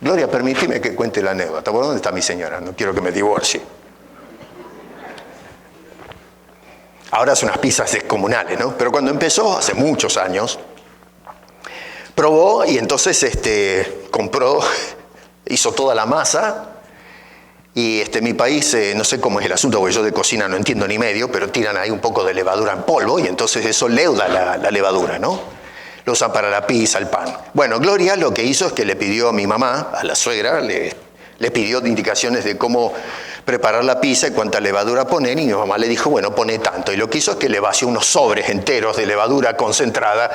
Gloria, permíteme que cuente la anécdota. ¿Por dónde está mi señora? No quiero que me divorcie. Ahora hace unas pizzas descomunales, ¿no? Pero cuando empezó, hace muchos años, probó y entonces compró, hizo toda la masa y mi país, no sé cómo es el asunto, porque yo de cocina no entiendo ni medio, pero tiran ahí un poco de levadura en polvo y entonces eso leuda la levadura, ¿no? Lo usan para la pizza, el pan. Bueno, Gloria lo que hizo es que le pidió a mi mamá, a la suegra, le pidió indicaciones de cómo preparar la pizza y cuánta levadura poner, y mi mamá le dijo, bueno, pone tanto. Y lo que hizo es que le vació unos sobres enteros de levadura concentrada.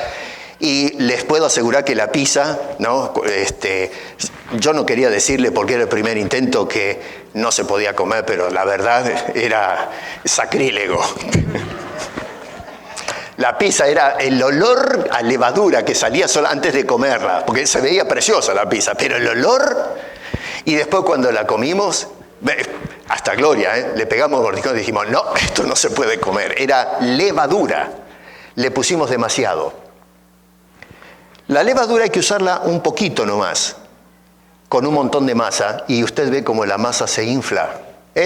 Y les puedo asegurar que la pizza, ¿no? Yo no quería decirle porque era el primer intento que no se podía comer, pero la verdad era sacrílego. La pizza era el olor a levadura que salía solo antes de comerla, porque se veía preciosa la pizza, pero el olor, y después cuando la comimos, hasta Gloria, le pegamos mordiscón y dijimos, no, esto no se puede comer, era levadura, le pusimos demasiado. La levadura hay que usarla un poquito nomás, con un montón de masa, y usted ve cómo la masa se infla.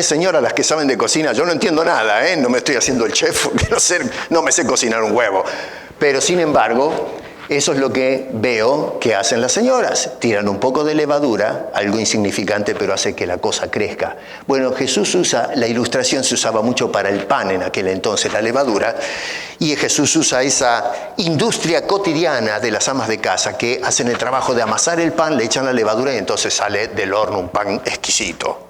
Señora, las que saben de cocina, yo no entiendo nada, no me estoy haciendo el chef, no me sé cocinar un huevo. Pero sin embargo, Eso es lo que veo que hacen las señoras. Tiran un poco de levadura, algo insignificante, pero hace que la cosa crezca. Bueno, Jesús usa, la ilustración se usaba mucho para el pan en aquel entonces, la levadura, y Jesús usa esa industria cotidiana de las amas de casa que hacen el trabajo de amasar el pan, le echan la levadura y entonces sale del horno un pan exquisito.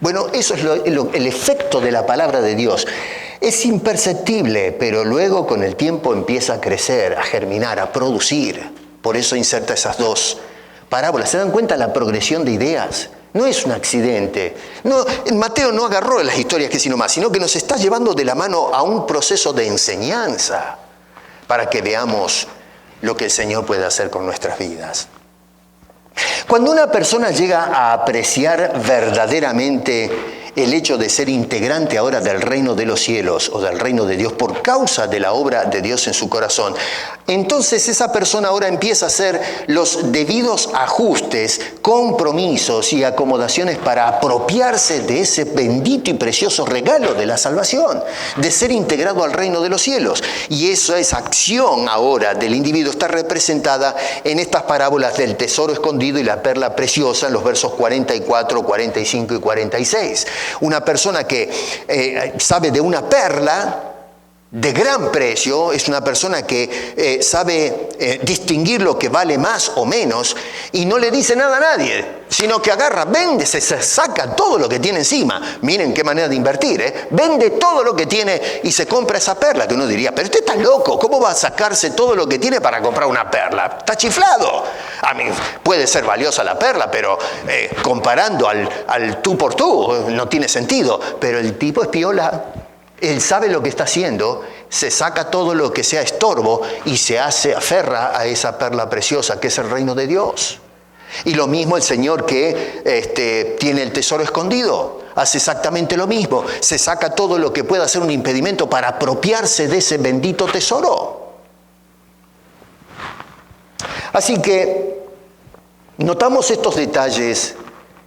Bueno, eso es el efecto de la palabra de Dios. Es imperceptible, pero luego con el tiempo empieza a crecer, a germinar, a producir. Por eso inserta esas dos parábolas. ¿Se dan cuenta la progresión de ideas? No es un accidente. No, Mateo no agarró las historias que sino más, sino que nos está llevando de la mano a un proceso de enseñanza para que veamos lo que el Señor puede hacer con nuestras vidas. Cuando una persona llega a apreciar verdaderamente el hecho de ser integrante ahora del reino de los cielos o del reino de Dios por causa de la obra de Dios en su corazón, entonces esa persona ahora empieza a hacer los debidos ajustes, compromisos y acomodaciones para apropiarse de ese bendito y precioso regalo de la salvación, de ser integrado al reino de los cielos. Y esa acción ahora del individuo está representada en estas parábolas del tesoro escondido y la perla preciosa en los versos 44, 45 y 46. Una persona que sabe de una perla de gran precio, es una persona que sabe distinguir lo que vale más o menos y no le dice nada a nadie, sino que agarra, vende, se saca todo lo que tiene encima. Miren qué manera de invertir, vende todo lo que tiene y se compra esa perla, que uno diría, pero usted está loco, ¿cómo va a sacarse todo lo que tiene para comprar una perla? Está chiflado. A mí puede ser valiosa la perla, pero comparando al tú por tú, no tiene sentido. Pero el tipo es piola. Él sabe lo que está haciendo, se saca todo lo que sea estorbo y se aferra a esa perla preciosa que es el reino de Dios. Y lo mismo el Señor que tiene el tesoro escondido, hace exactamente lo mismo. Se saca todo lo que pueda ser un impedimento para apropiarse de ese bendito tesoro. Así que notamos estos detalles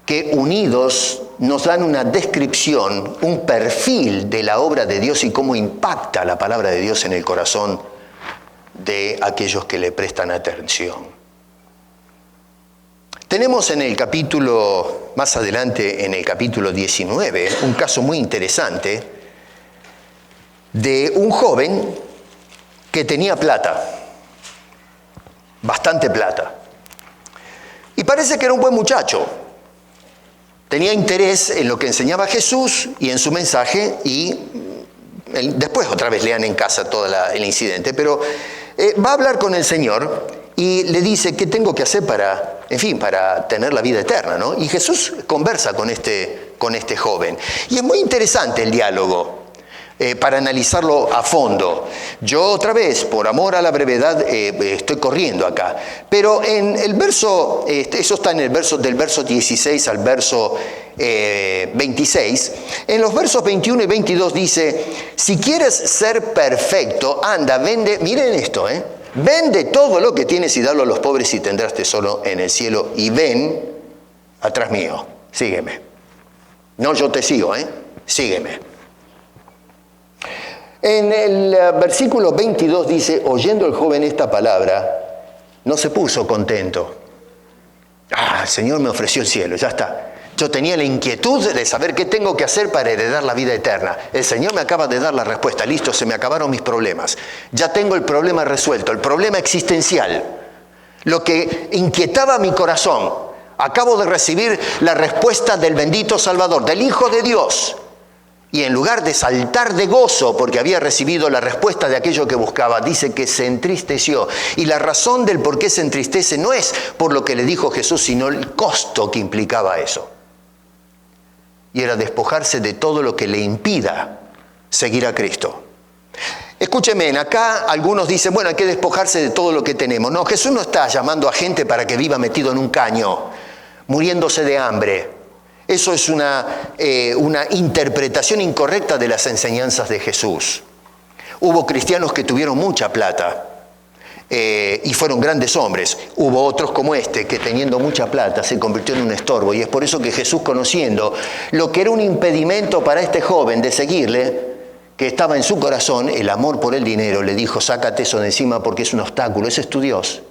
que unidos nos dan una descripción, un perfil de la obra de Dios y cómo impacta la palabra de Dios en el corazón de aquellos que le prestan atención. Tenemos en el capítulo, más adelante en el capítulo 19, un caso muy interesante de un joven que tenía plata, bastante plata, y parece que era un buen muchacho. Tenía interés en lo que enseñaba Jesús y en su mensaje, y después otra vez lean en casa todo el incidente, pero va a hablar con el Señor y le dice qué tengo que hacer para tener la vida eterna, ¿no? Y Jesús conversa con este joven. Y es muy interesante el diálogo. Para analizarlo a fondo. Yo otra vez, por amor a la brevedad, estoy corriendo acá. Pero en el verso, eso está en el verso del verso 16 al verso 26. En los versos 21 y 22 dice, si quieres ser perfecto, anda, vende, miren esto, vende todo lo que tienes y dalo a los pobres y tendrás tesoro en el cielo. Y ven atrás mío, sígueme. No, yo te sigo, sígueme. En el versículo 22 dice, oyendo el joven esta palabra, no se puso contento. El Señor me ofreció el cielo, ya está. Yo tenía la inquietud de saber qué tengo que hacer para heredar la vida eterna. El Señor me acaba de dar la respuesta, listo, se me acabaron mis problemas. Ya tengo el problema resuelto, el problema existencial. Lo que inquietaba mi corazón. Acabo de recibir la respuesta del bendito Salvador, del Hijo de Dios. Y en lugar de saltar de gozo porque había recibido la respuesta de aquello que buscaba, dice que se entristeció. Y la razón del por qué se entristece no es por lo que le dijo Jesús, sino el costo que implicaba eso. Y era despojarse de todo lo que le impida seguir a Cristo. Escúcheme, acá algunos dicen, bueno, hay que despojarse de todo lo que tenemos. No, Jesús no está llamando a gente para que viva metido en un caño, muriéndose de hambre. Eso es una interpretación incorrecta de las enseñanzas de Jesús. Hubo cristianos que tuvieron mucha plata y fueron grandes hombres. Hubo otros como este que teniendo mucha plata se convirtió en un estorbo. Y es por eso que Jesús, conociendo lo que era un impedimento para este joven de seguirle, que estaba en su corazón, el amor por el dinero, le dijo, sácate eso de encima porque es un obstáculo, ese es tu Dios.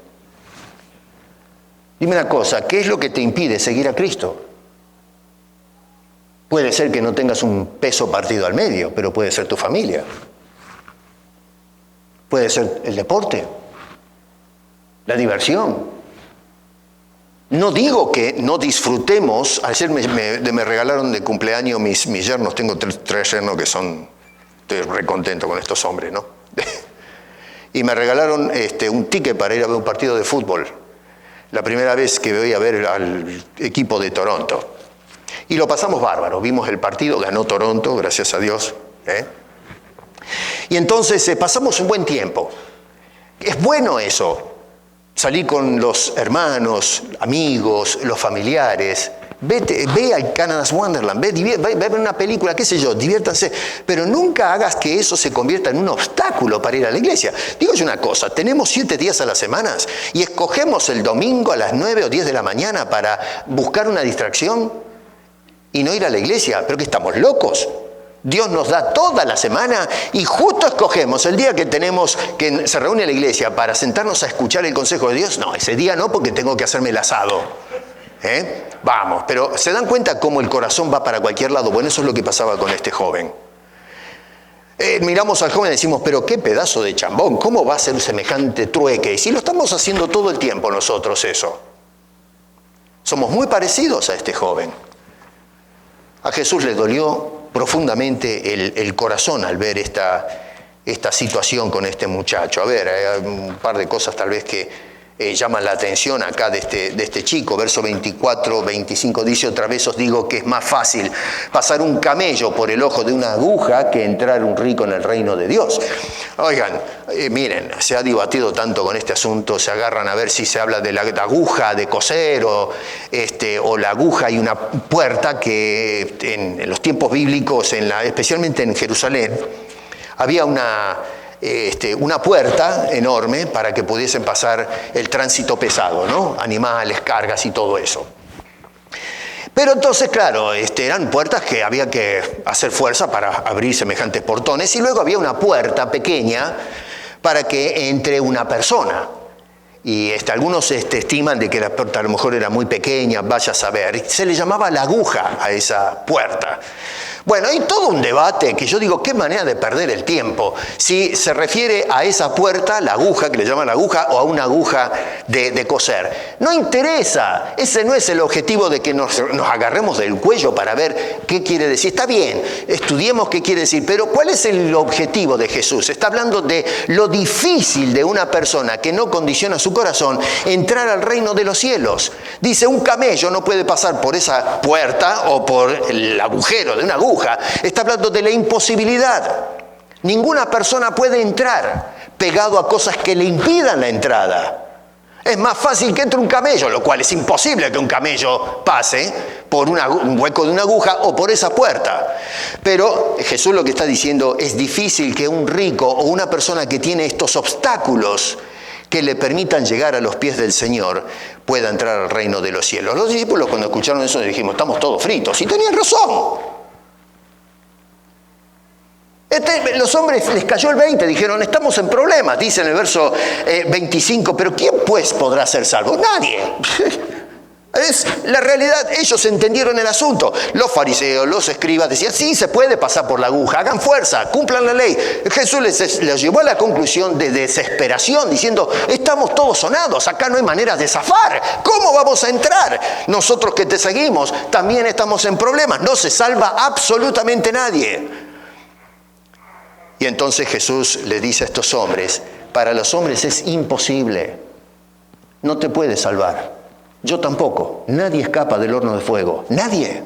Dime una cosa, ¿qué es lo que te impide seguir a Cristo? Puede ser que no tengas un peso partido al medio, pero puede ser tu familia. Puede ser el deporte, la diversión. No digo que no disfrutemos. Ayer me regalaron de cumpleaños mis yernos. Tengo tres yernos que son... Estoy recontento con estos hombres, ¿no? Y me regalaron un ticket para ir a ver un partido de fútbol. La primera vez que voy a ver al equipo de Toronto. Y lo pasamos bárbaro. Vimos el partido, ganó Toronto, gracias a Dios. Y entonces pasamos un buen tiempo. Es bueno eso. Salir con los hermanos, amigos, los familiares. Ve al Canada's Wonderland, ve a ver una película, qué sé yo, diviértanse. Pero nunca hagas que eso se convierta en un obstáculo para ir a la iglesia. Digo yo una cosa, tenemos 7 días a la semana y escogemos el domingo a las 9 o 10 de la mañana para buscar una distracción y no ir a la iglesia. ¿Pero que estamos locos? Dios nos da toda la semana y justo escogemos el día que tenemos que se reúne la iglesia para sentarnos a escuchar el consejo de Dios. No, ese día no, porque tengo que hacerme el asado. Vamos, pero ¿se dan cuenta cómo el corazón va para cualquier lado? Bueno, eso es lo que pasaba con este joven. Miramos al joven y decimos, pero qué pedazo de chambón, ¿cómo va a ser semejante trueque? Y si lo estamos haciendo todo el tiempo nosotros eso. Somos muy parecidos a este joven. A Jesús le dolió profundamente el corazón al ver esta situación con este muchacho. A ver, hay un par de cosas tal vez que llaman la atención acá de este chico. Verso 24, 25 dice, otra vez os digo que es más fácil pasar un camello por el ojo de una aguja que entrar un rico en el reino de Dios. Oigan, miren, se ha debatido tanto con este asunto, se agarran a ver si se habla de la aguja de coser o la aguja y una puerta que en los tiempos bíblicos, especialmente en Jerusalén, había una puerta enorme para que pudiesen pasar el tránsito pesado, ¿no? Animales, cargas y todo eso. Pero entonces, claro, eran puertas que había que hacer fuerza para abrir semejantes portones, y luego había una puerta pequeña para que entre una persona. Y algunos estiman de que la puerta a lo mejor era muy pequeña, vaya a saber. Se le llamaba la aguja a esa puerta. Bueno, hay todo un debate que yo digo, qué manera de perder el tiempo. Si se refiere a esa puerta, la aguja, que le llaman la aguja, o a una aguja de coser. No interesa, ese no es el objetivo de que nos agarremos del cuello para ver qué quiere decir. Está bien, estudiemos qué quiere decir, pero ¿cuál es el objetivo de Jesús? Está hablando de lo difícil de una persona que no condiciona su corazón entrar al reino de los cielos. Dice, un camello no puede pasar por esa puerta o por el agujero de una aguja. Está hablando de la imposibilidad. Ninguna persona puede entrar pegado a cosas que le impidan la entrada. Es más fácil que entre un camello, lo cual es imposible que un camello pase por un hueco de una aguja o por esa puerta. Pero Jesús lo que está diciendo, es difícil que un rico o una persona que tiene estos obstáculos que le permitan llegar a los pies del Señor pueda entrar al reino de los cielos. Los discípulos, cuando escucharon eso, dijimos, estamos todos fritos. Y tenían razón. Los hombres les cayó el 20, dijeron, estamos en problemas, dice en el verso 25, pero ¿quién pues podrá ser salvo? Nadie. Es la realidad, ellos entendieron el asunto. Los fariseos, los escribas decían, sí, se puede pasar por la aguja, hagan fuerza, cumplan la ley. Jesús les llevó a la conclusión de desesperación, diciendo, estamos todos sonados, acá no hay manera de zafar. ¿Cómo vamos a entrar? Nosotros que te seguimos también estamos en problemas, no se salva absolutamente nadie. Y entonces Jesús le dice a estos hombres, para los hombres es imposible, no te puedes salvar. Yo tampoco. Nadie escapa del horno de fuego. Nadie.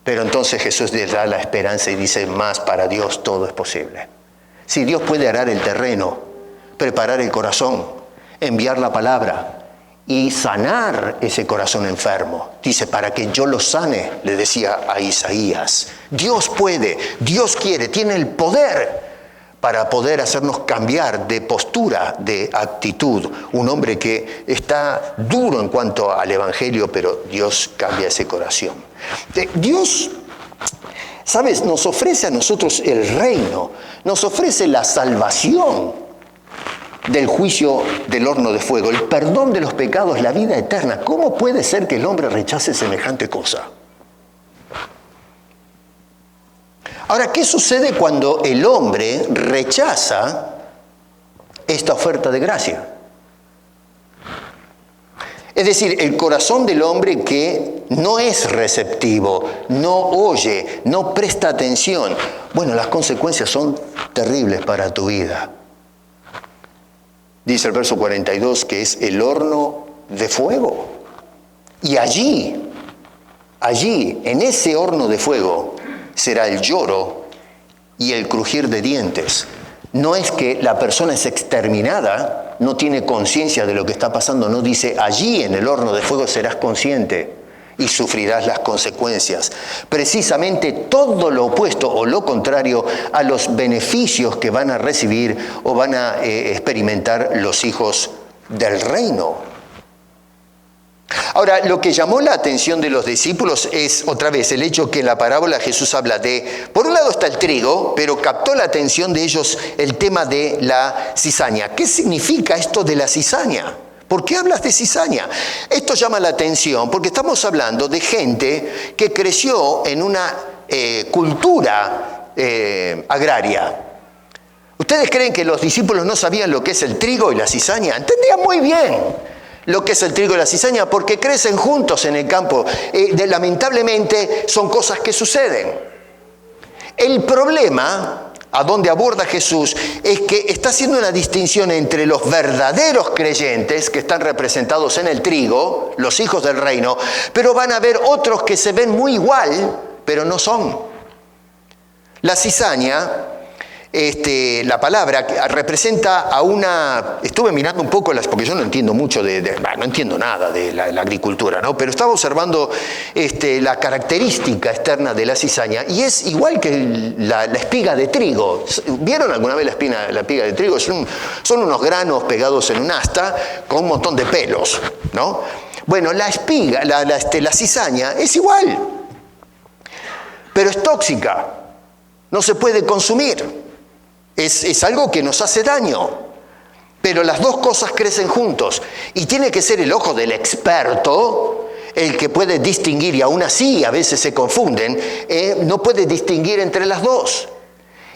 Pero entonces Jesús les da la esperanza y dice, más para Dios todo es posible. Si Dios puede arar el terreno, preparar el corazón, enviar la palabra y sanar ese corazón enfermo. Dice, para que yo lo sane, le decía a Isaías. Dios puede, Dios quiere, tiene el poder para poder hacernos cambiar de postura, de actitud. Un hombre que está duro en cuanto al Evangelio, pero Dios cambia ese corazón. Dios ¿Sabes? Nos ofrece a nosotros el reino, nos ofrece la salvación del juicio del horno de fuego, el perdón de los pecados, la vida eterna. ¿Cómo puede ser que el hombre rechace semejante cosa? Ahora, ¿qué sucede cuando el hombre rechaza esta oferta de gracia? Es decir, el corazón del hombre que no es receptivo, no oye, no presta atención. Bueno, las consecuencias son terribles para tu vida. Dice el verso 42 que es el horno de fuego. Y allí, en ese horno de fuego, será el lloro y el crujir de dientes. No es que la persona es exterminada, no tiene conciencia de lo que está pasando, no dice, allí en el horno de fuego serás consciente y sufrirás las consecuencias. Precisamente todo lo opuesto o lo contrario a los beneficios que van a recibir o van a experimentar los hijos del reino. Ahora, lo que llamó la atención de los discípulos es, otra vez, el hecho que en la parábola Jesús habla de, por un lado está el trigo, pero captó la atención de ellos el tema de la cizaña. ¿Qué significa esto de la cizaña? ¿Por qué hablas de cizaña? Esto llama la atención porque estamos hablando de gente que creció en una cultura agraria. ¿Ustedes creen que los discípulos no sabían lo que es el trigo y la cizaña? Entendían muy bien lo que es el trigo y la cizaña, porque crecen juntos en el campo. Lamentablemente son cosas que suceden. El problema, a donde aborda Jesús, es que está haciendo una distinción entre los verdaderos creyentes, que están representados en el trigo, los hijos del reino, pero van a haber otros que se ven muy igual, pero no son. La cizaña, la palabra representa a una... Estuve mirando un poco, porque yo no entiendo mucho no entiendo nada de la agricultura, ¿no? Pero estaba observando la característica externa de la cizaña y es igual que la espiga de trigo. ¿Vieron alguna vez la espiga de trigo? Son unos granos pegados en un asta con un montón de pelos, ¿no? Bueno, la espiga, la cizaña es igual, pero es tóxica, no se puede consumir. Es algo que nos hace daño, pero las dos cosas crecen juntos y tiene que ser el ojo del experto el que puede distinguir, y aún así a veces se confunden, no puede distinguir entre las dos.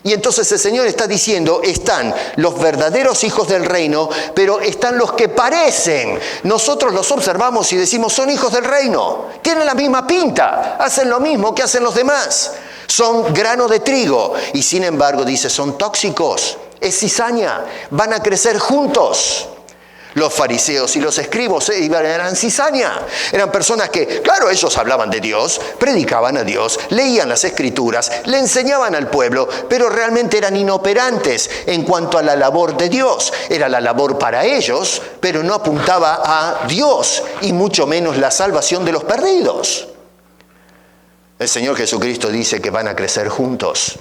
Y entonces el Señor está diciendo, están los verdaderos hijos del reino, pero están los que parecen. Nosotros los observamos y decimos, son hijos del reino, tienen la misma pinta, hacen lo mismo que hacen los demás. Son grano de trigo y sin embargo, dice, son tóxicos, es cizaña, van a crecer juntos. Los fariseos y los escribas eran cizaña, eran personas que, claro, ellos hablaban de Dios, predicaban a Dios, leían las escrituras, le enseñaban al pueblo, pero realmente eran inoperantes en cuanto a la labor de Dios. Era la labor para ellos, pero no apuntaba a Dios y mucho menos la salvación de los perdidos. El Señor Jesucristo dice que van a crecer juntos.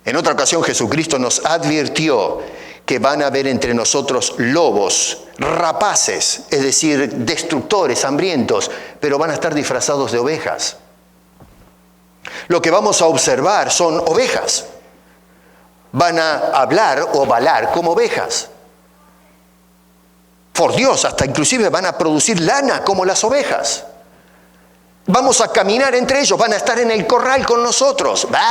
En otra ocasión Jesucristo nos advirtió que van a haber entre nosotros lobos, rapaces, es decir, destructores, hambrientos, pero van a estar disfrazados de ovejas. Lo que vamos a observar son ovejas. Van a hablar o balar como ovejas. Por Dios, hasta inclusive van a producir lana como las ovejas. Vamos a caminar entre ellos, van a estar en el corral con nosotros. Van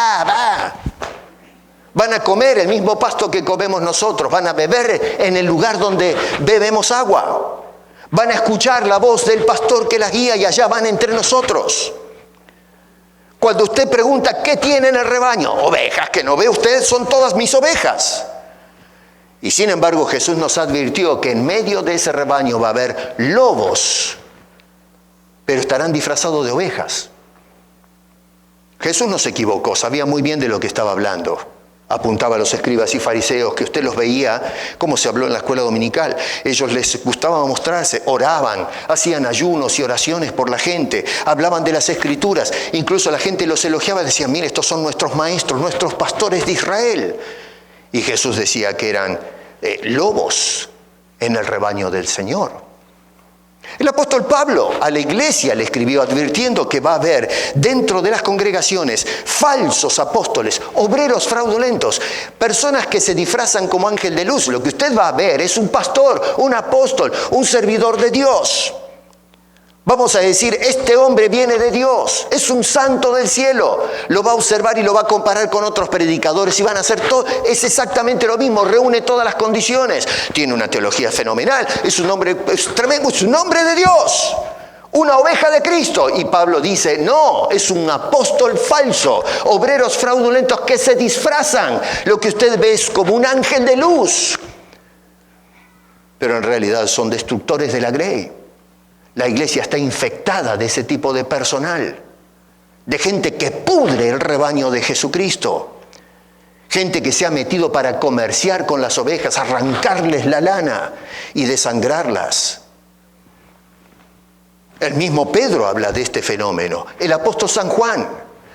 a comer el mismo pasto que comemos nosotros, van a beber en el lugar donde bebemos agua. Van a escuchar la voz del pastor que las guía y allá van entre nosotros. Cuando usted pregunta, ¿qué tiene en el rebaño? Ovejas, que no ve usted, son todas mis ovejas. Y sin embargo Jesús nos advirtió que en medio de ese rebaño va a haber lobos, pero estarán disfrazados de ovejas. Jesús no se equivocó, sabía muy bien de lo que estaba hablando. Apuntaba a los escribas y fariseos, que usted los veía, como se habló en la escuela dominical. Ellos les gustaba mostrarse, oraban, hacían ayunos y oraciones por la gente, hablaban de las escrituras, incluso la gente los elogiaba y decía, mire, estos son nuestros maestros, nuestros pastores de Israel. Y Jesús decía que eran lobos en el rebaño del Señor. El apóstol Pablo a la iglesia le escribió advirtiendo que va a haber dentro de las congregaciones falsos apóstoles, obreros fraudulentos, personas que se disfrazan como ángel de luz. Lo que usted va a ver es un pastor, un apóstol, un servidor de Dios. Vamos a decir, este hombre viene de Dios, es un santo del cielo. Lo va a observar y lo va a comparar con otros predicadores y van a hacer todo. Es exactamente lo mismo, reúne todas las condiciones. Tiene una teología fenomenal, es un hombre tremendo, es un hombre de Dios. Una oveja de Cristo. Y Pablo dice, no, es un apóstol falso. Obreros fraudulentos que se disfrazan. Lo que usted ve es como un ángel de luz. Pero en realidad son destructores de la grey. La iglesia está infectada de ese tipo de personal, de gente que pudre el rebaño de Jesucristo, gente que se ha metido para comerciar con las ovejas, arrancarles la lana y desangrarlas. El mismo Pedro habla de este fenómeno. El apóstol San Juan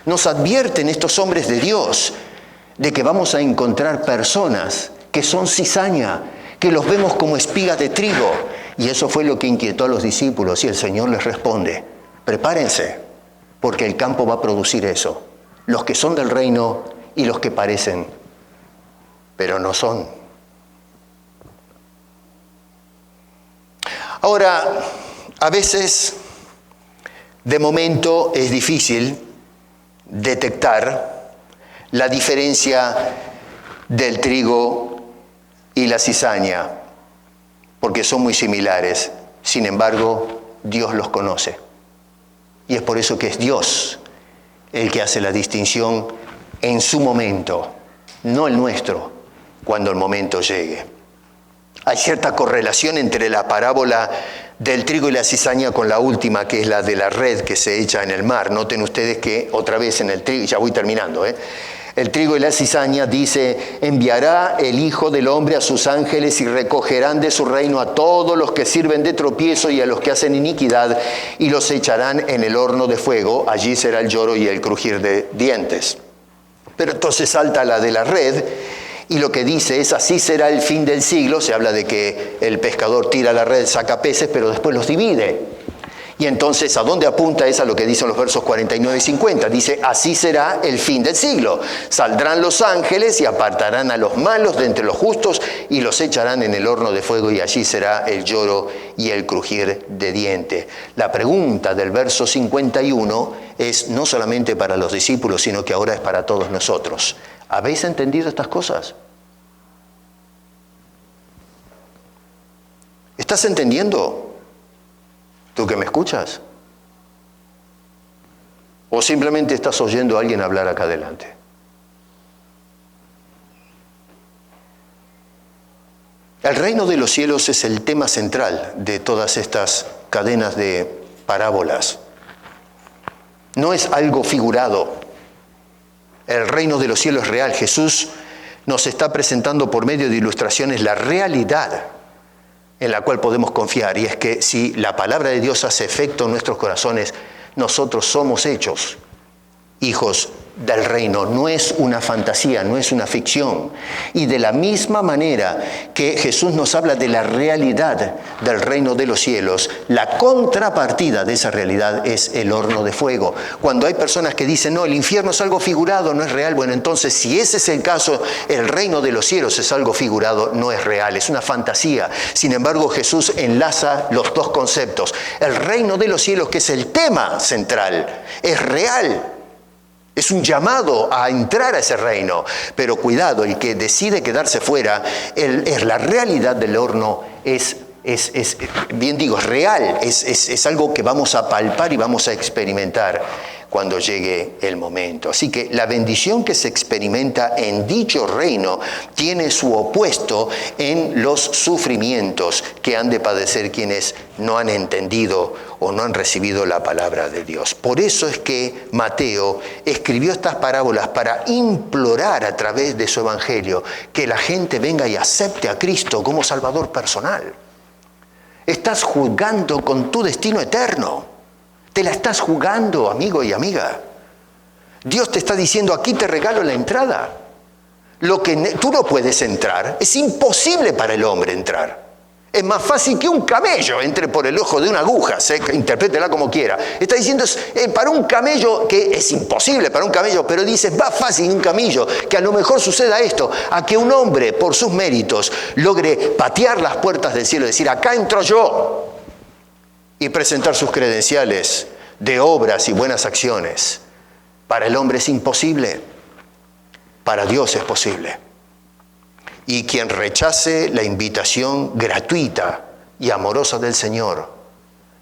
nos advierte en estos hombres de Dios de que vamos a encontrar personas que son cizaña, que los vemos como espigas de trigo. Y eso fue lo que inquietó a los discípulos y el Señor les responde, prepárense, porque el campo va a producir eso. Los que son del reino y los que parecen, pero no son. Ahora, a veces, de momento, es difícil detectar la diferencia del trigo y la cizaña, porque son muy similares. Sin embargo, Dios los conoce. Y es por eso que es Dios el que hace la distinción en su momento, no el nuestro, cuando el momento llegue. Hay cierta correlación entre la parábola del trigo y la cizaña con la última, que es la de la red que se echa en el mar. Noten ustedes que otra vez en el trigo, ya voy terminando, el trigo y la cizaña dice, enviará el Hijo del Hombre a sus ángeles y recogerán de su reino a todos los que sirven de tropiezo y a los que hacen iniquidad y los echarán en el horno de fuego. Allí será el lloro y el crujir de dientes. Pero entonces salta la de la red y lo que dice es, así será el fin del siglo. Se habla de que el pescador tira la red, saca peces, pero después los divide. Y entonces, ¿a dónde apunta? Es a lo que dicen los versos 49 y 50. Dice, así será el fin del siglo. Saldrán los ángeles y apartarán a los malos de entre los justos y los echarán en el horno de fuego y allí será el lloro y el crujir de dientes. La pregunta del verso 51 es no solamente para los discípulos, sino que ahora es para todos nosotros. ¿Habéis entendido estas cosas? ¿Estás entendiendo? ¿Tú que me escuchas? ¿O simplemente estás oyendo a alguien hablar acá adelante? El reino de los cielos es el tema central de todas estas cadenas de parábolas. No es algo figurado. El reino de los cielos es real. Jesús nos está presentando por medio de ilustraciones la realidad en la cual podemos confiar, y es que si la palabra de Dios hace efecto en nuestros corazones, nosotros somos hechos hijos del reino. No es una fantasía, no es una ficción. Y de la misma manera que Jesús nos habla de la realidad del reino de los cielos, la contrapartida de esa realidad es el horno de fuego. Cuando hay personas que dicen, no, el infierno es algo figurado, no es real, bueno, entonces si ese es el caso, el reino de los cielos es algo figurado, no es real, es una fantasía. Sin embargo, Jesús enlaza los dos conceptos. El reino de los cielos, que es el tema central, es real. Es un llamado a entrar a ese reino. Pero cuidado, el que decide quedarse fuera, es la realidad del horno, es real, es algo que vamos a palpar y vamos a experimentar cuando llegue el momento. Así que la bendición que se experimenta en dicho reino tiene su opuesto en los sufrimientos que han de padecer quienes no han entendido o no han recibido la palabra de Dios. Por eso es que Mateo escribió estas parábolas para implorar a través de su evangelio que la gente venga y acepte a Cristo como Salvador personal. Estás jugando con tu destino eterno. Te la estás jugando, amigo y amiga. Dios te está diciendo, aquí te regalo la entrada. Lo que tú no puedes entrar, es imposible para el hombre entrar. Es más fácil que un camello entre por el ojo de una aguja, interprétela como quiera. Está diciendo, para un camello, que es imposible para un camello, pero dice, es más fácil un camello que a lo mejor suceda esto, a que un hombre, por sus méritos, logre patear las puertas del cielo y decir, acá entro yo, y presentar sus credenciales de obras y buenas acciones. Para el hombre es imposible, para Dios es posible. Y quien rechace la invitación gratuita y amorosa del Señor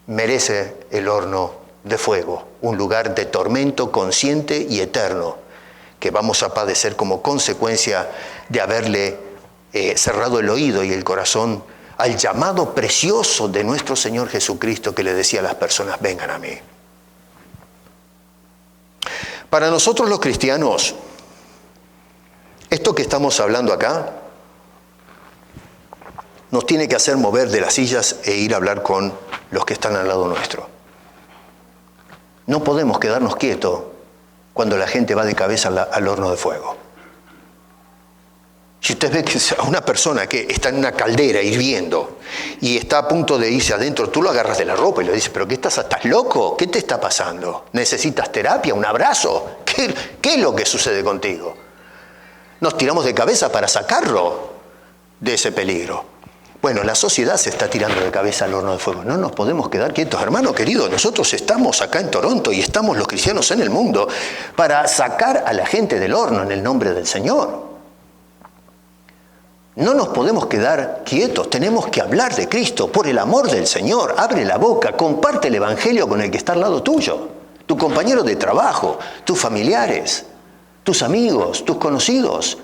merece el horno de fuego, un lugar de tormento consciente y eterno que vamos a padecer como consecuencia de haberle cerrado el oído y el corazón al llamado precioso de nuestro Señor Jesucristo, que le decía a las personas, vengan a mí. Para nosotros los cristianos, esto que estamos hablando acá nos tiene que hacer mover de las sillas e ir a hablar con los que están al lado nuestro. No podemos quedarnos quietos cuando la gente va de cabeza al horno de fuego. Si usted ve que a una persona que está en una caldera hirviendo y está a punto de irse adentro, tú lo agarras de la ropa y le dices, ¿pero qué estás loco? ¿Qué te está pasando? ¿Necesitas terapia? ¿Un abrazo? ¿Qué es lo que sucede contigo? Nos tiramos de cabeza para sacarlo de ese peligro. Bueno, la sociedad se está tirando de cabeza al horno de fuego. No nos podemos quedar quietos, hermano querido. Nosotros estamos acá en Toronto y estamos los cristianos en el mundo para sacar a la gente del horno en el nombre del Señor. No nos podemos quedar quietos. Tenemos que hablar de Cristo por el amor del Señor. Abre la boca, comparte el evangelio con el que está al lado tuyo. Tu compañero de trabajo, tus familiares, tus amigos, tus conocidos.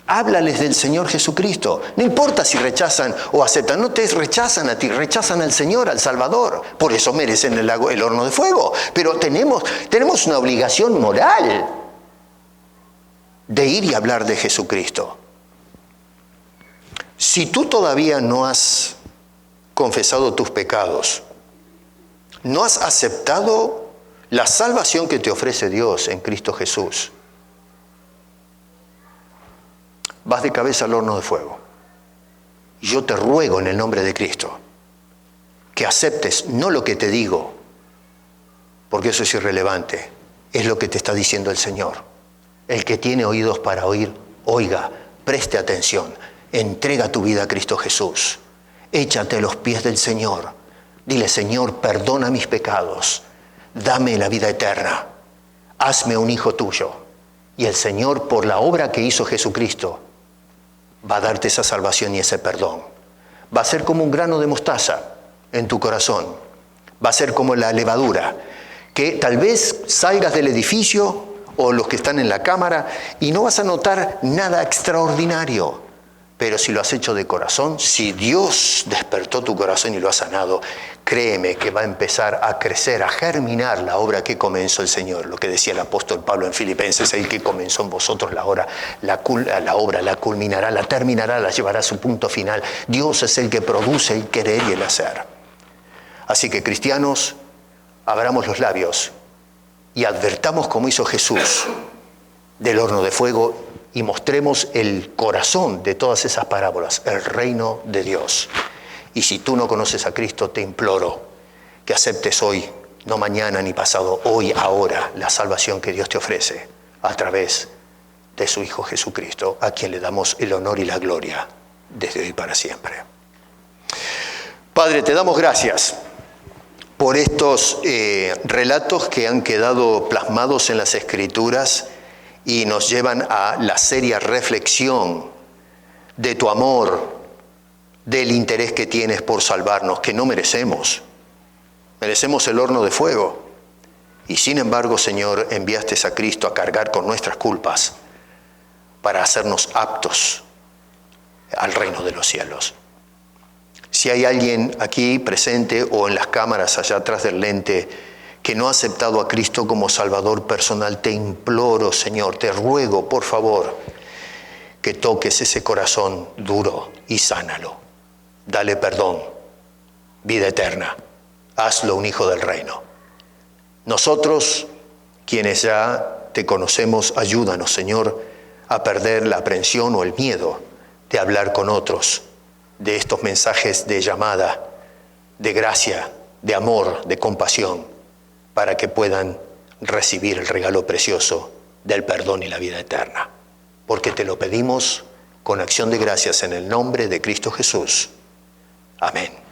Háblales del Señor Jesucristo. No importa si rechazan o aceptan. No te rechazan a ti, rechazan al Señor, al Salvador. Por eso merecen el horno de fuego. Pero tenemos una obligación moral de ir y hablar de Jesucristo. Si tú todavía no has confesado tus pecados, no has aceptado la salvación que te ofrece Dios en Cristo Jesús, vas de cabeza al horno de fuego. Y yo te ruego en el nombre de Cristo que aceptes no lo que te digo, porque eso es irrelevante, es lo que te está diciendo el Señor. El que tiene oídos para oír, oiga, preste atención, entrega tu vida a Cristo Jesús, échate a los pies del Señor, dile, Señor, perdona mis pecados, dame la vida eterna, hazme un hijo tuyo. Y el Señor, por la obra que hizo Jesucristo, va a darte esa salvación y ese perdón. Va a ser como un grano de mostaza en tu corazón. Va a ser como la levadura, que tal vez salgas del edificio o los que están en la cámara y no vas a notar nada extraordinario. Pero si lo has hecho de corazón, si Dios despertó tu corazón y lo ha sanado, créeme que va a empezar a crecer, a germinar la obra que comenzó el Señor. Lo que decía el apóstol Pablo en Filipenses, el que comenzó en vosotros la obra, la culminará, la terminará, la llevará a su punto final. Dios es el que produce el querer y el hacer. Así que, cristianos, abramos los labios y advertamos, como hizo Jesús, del horno de fuego, y mostremos el corazón de todas esas parábolas, el reino de Dios. Y si tú no conoces a Cristo, te imploro que aceptes hoy, no mañana ni pasado, hoy, ahora, la salvación que Dios te ofrece a través de su Hijo Jesucristo, a quien le damos el honor y la gloria desde hoy para siempre. Padre, te damos gracias por estos relatos que han quedado plasmados en las Escrituras y nos llevan a la seria reflexión de tu amor, del interés que tienes por salvarnos, que no merecemos. Merecemos el horno de fuego. Y sin embargo, Señor, enviaste a Cristo a cargar con nuestras culpas para hacernos aptos al reino de los cielos. Si hay alguien aquí presente o en las cámaras allá atrás del lente que no ha aceptado a Cristo como Salvador personal, te imploro, Señor, te ruego, por favor, que toques ese corazón duro y sánalo. Dale perdón, vida eterna. Hazlo un hijo del reino. Nosotros, quienes ya te conocemos, ayúdanos, Señor, a perder la aprensión o el miedo de hablar con otros de estos mensajes de llamada, de gracia, de amor, de compasión, para que puedan recibir el regalo precioso del perdón y la vida eterna. Porque te lo pedimos con acción de gracias en el nombre de Cristo Jesús. Amén.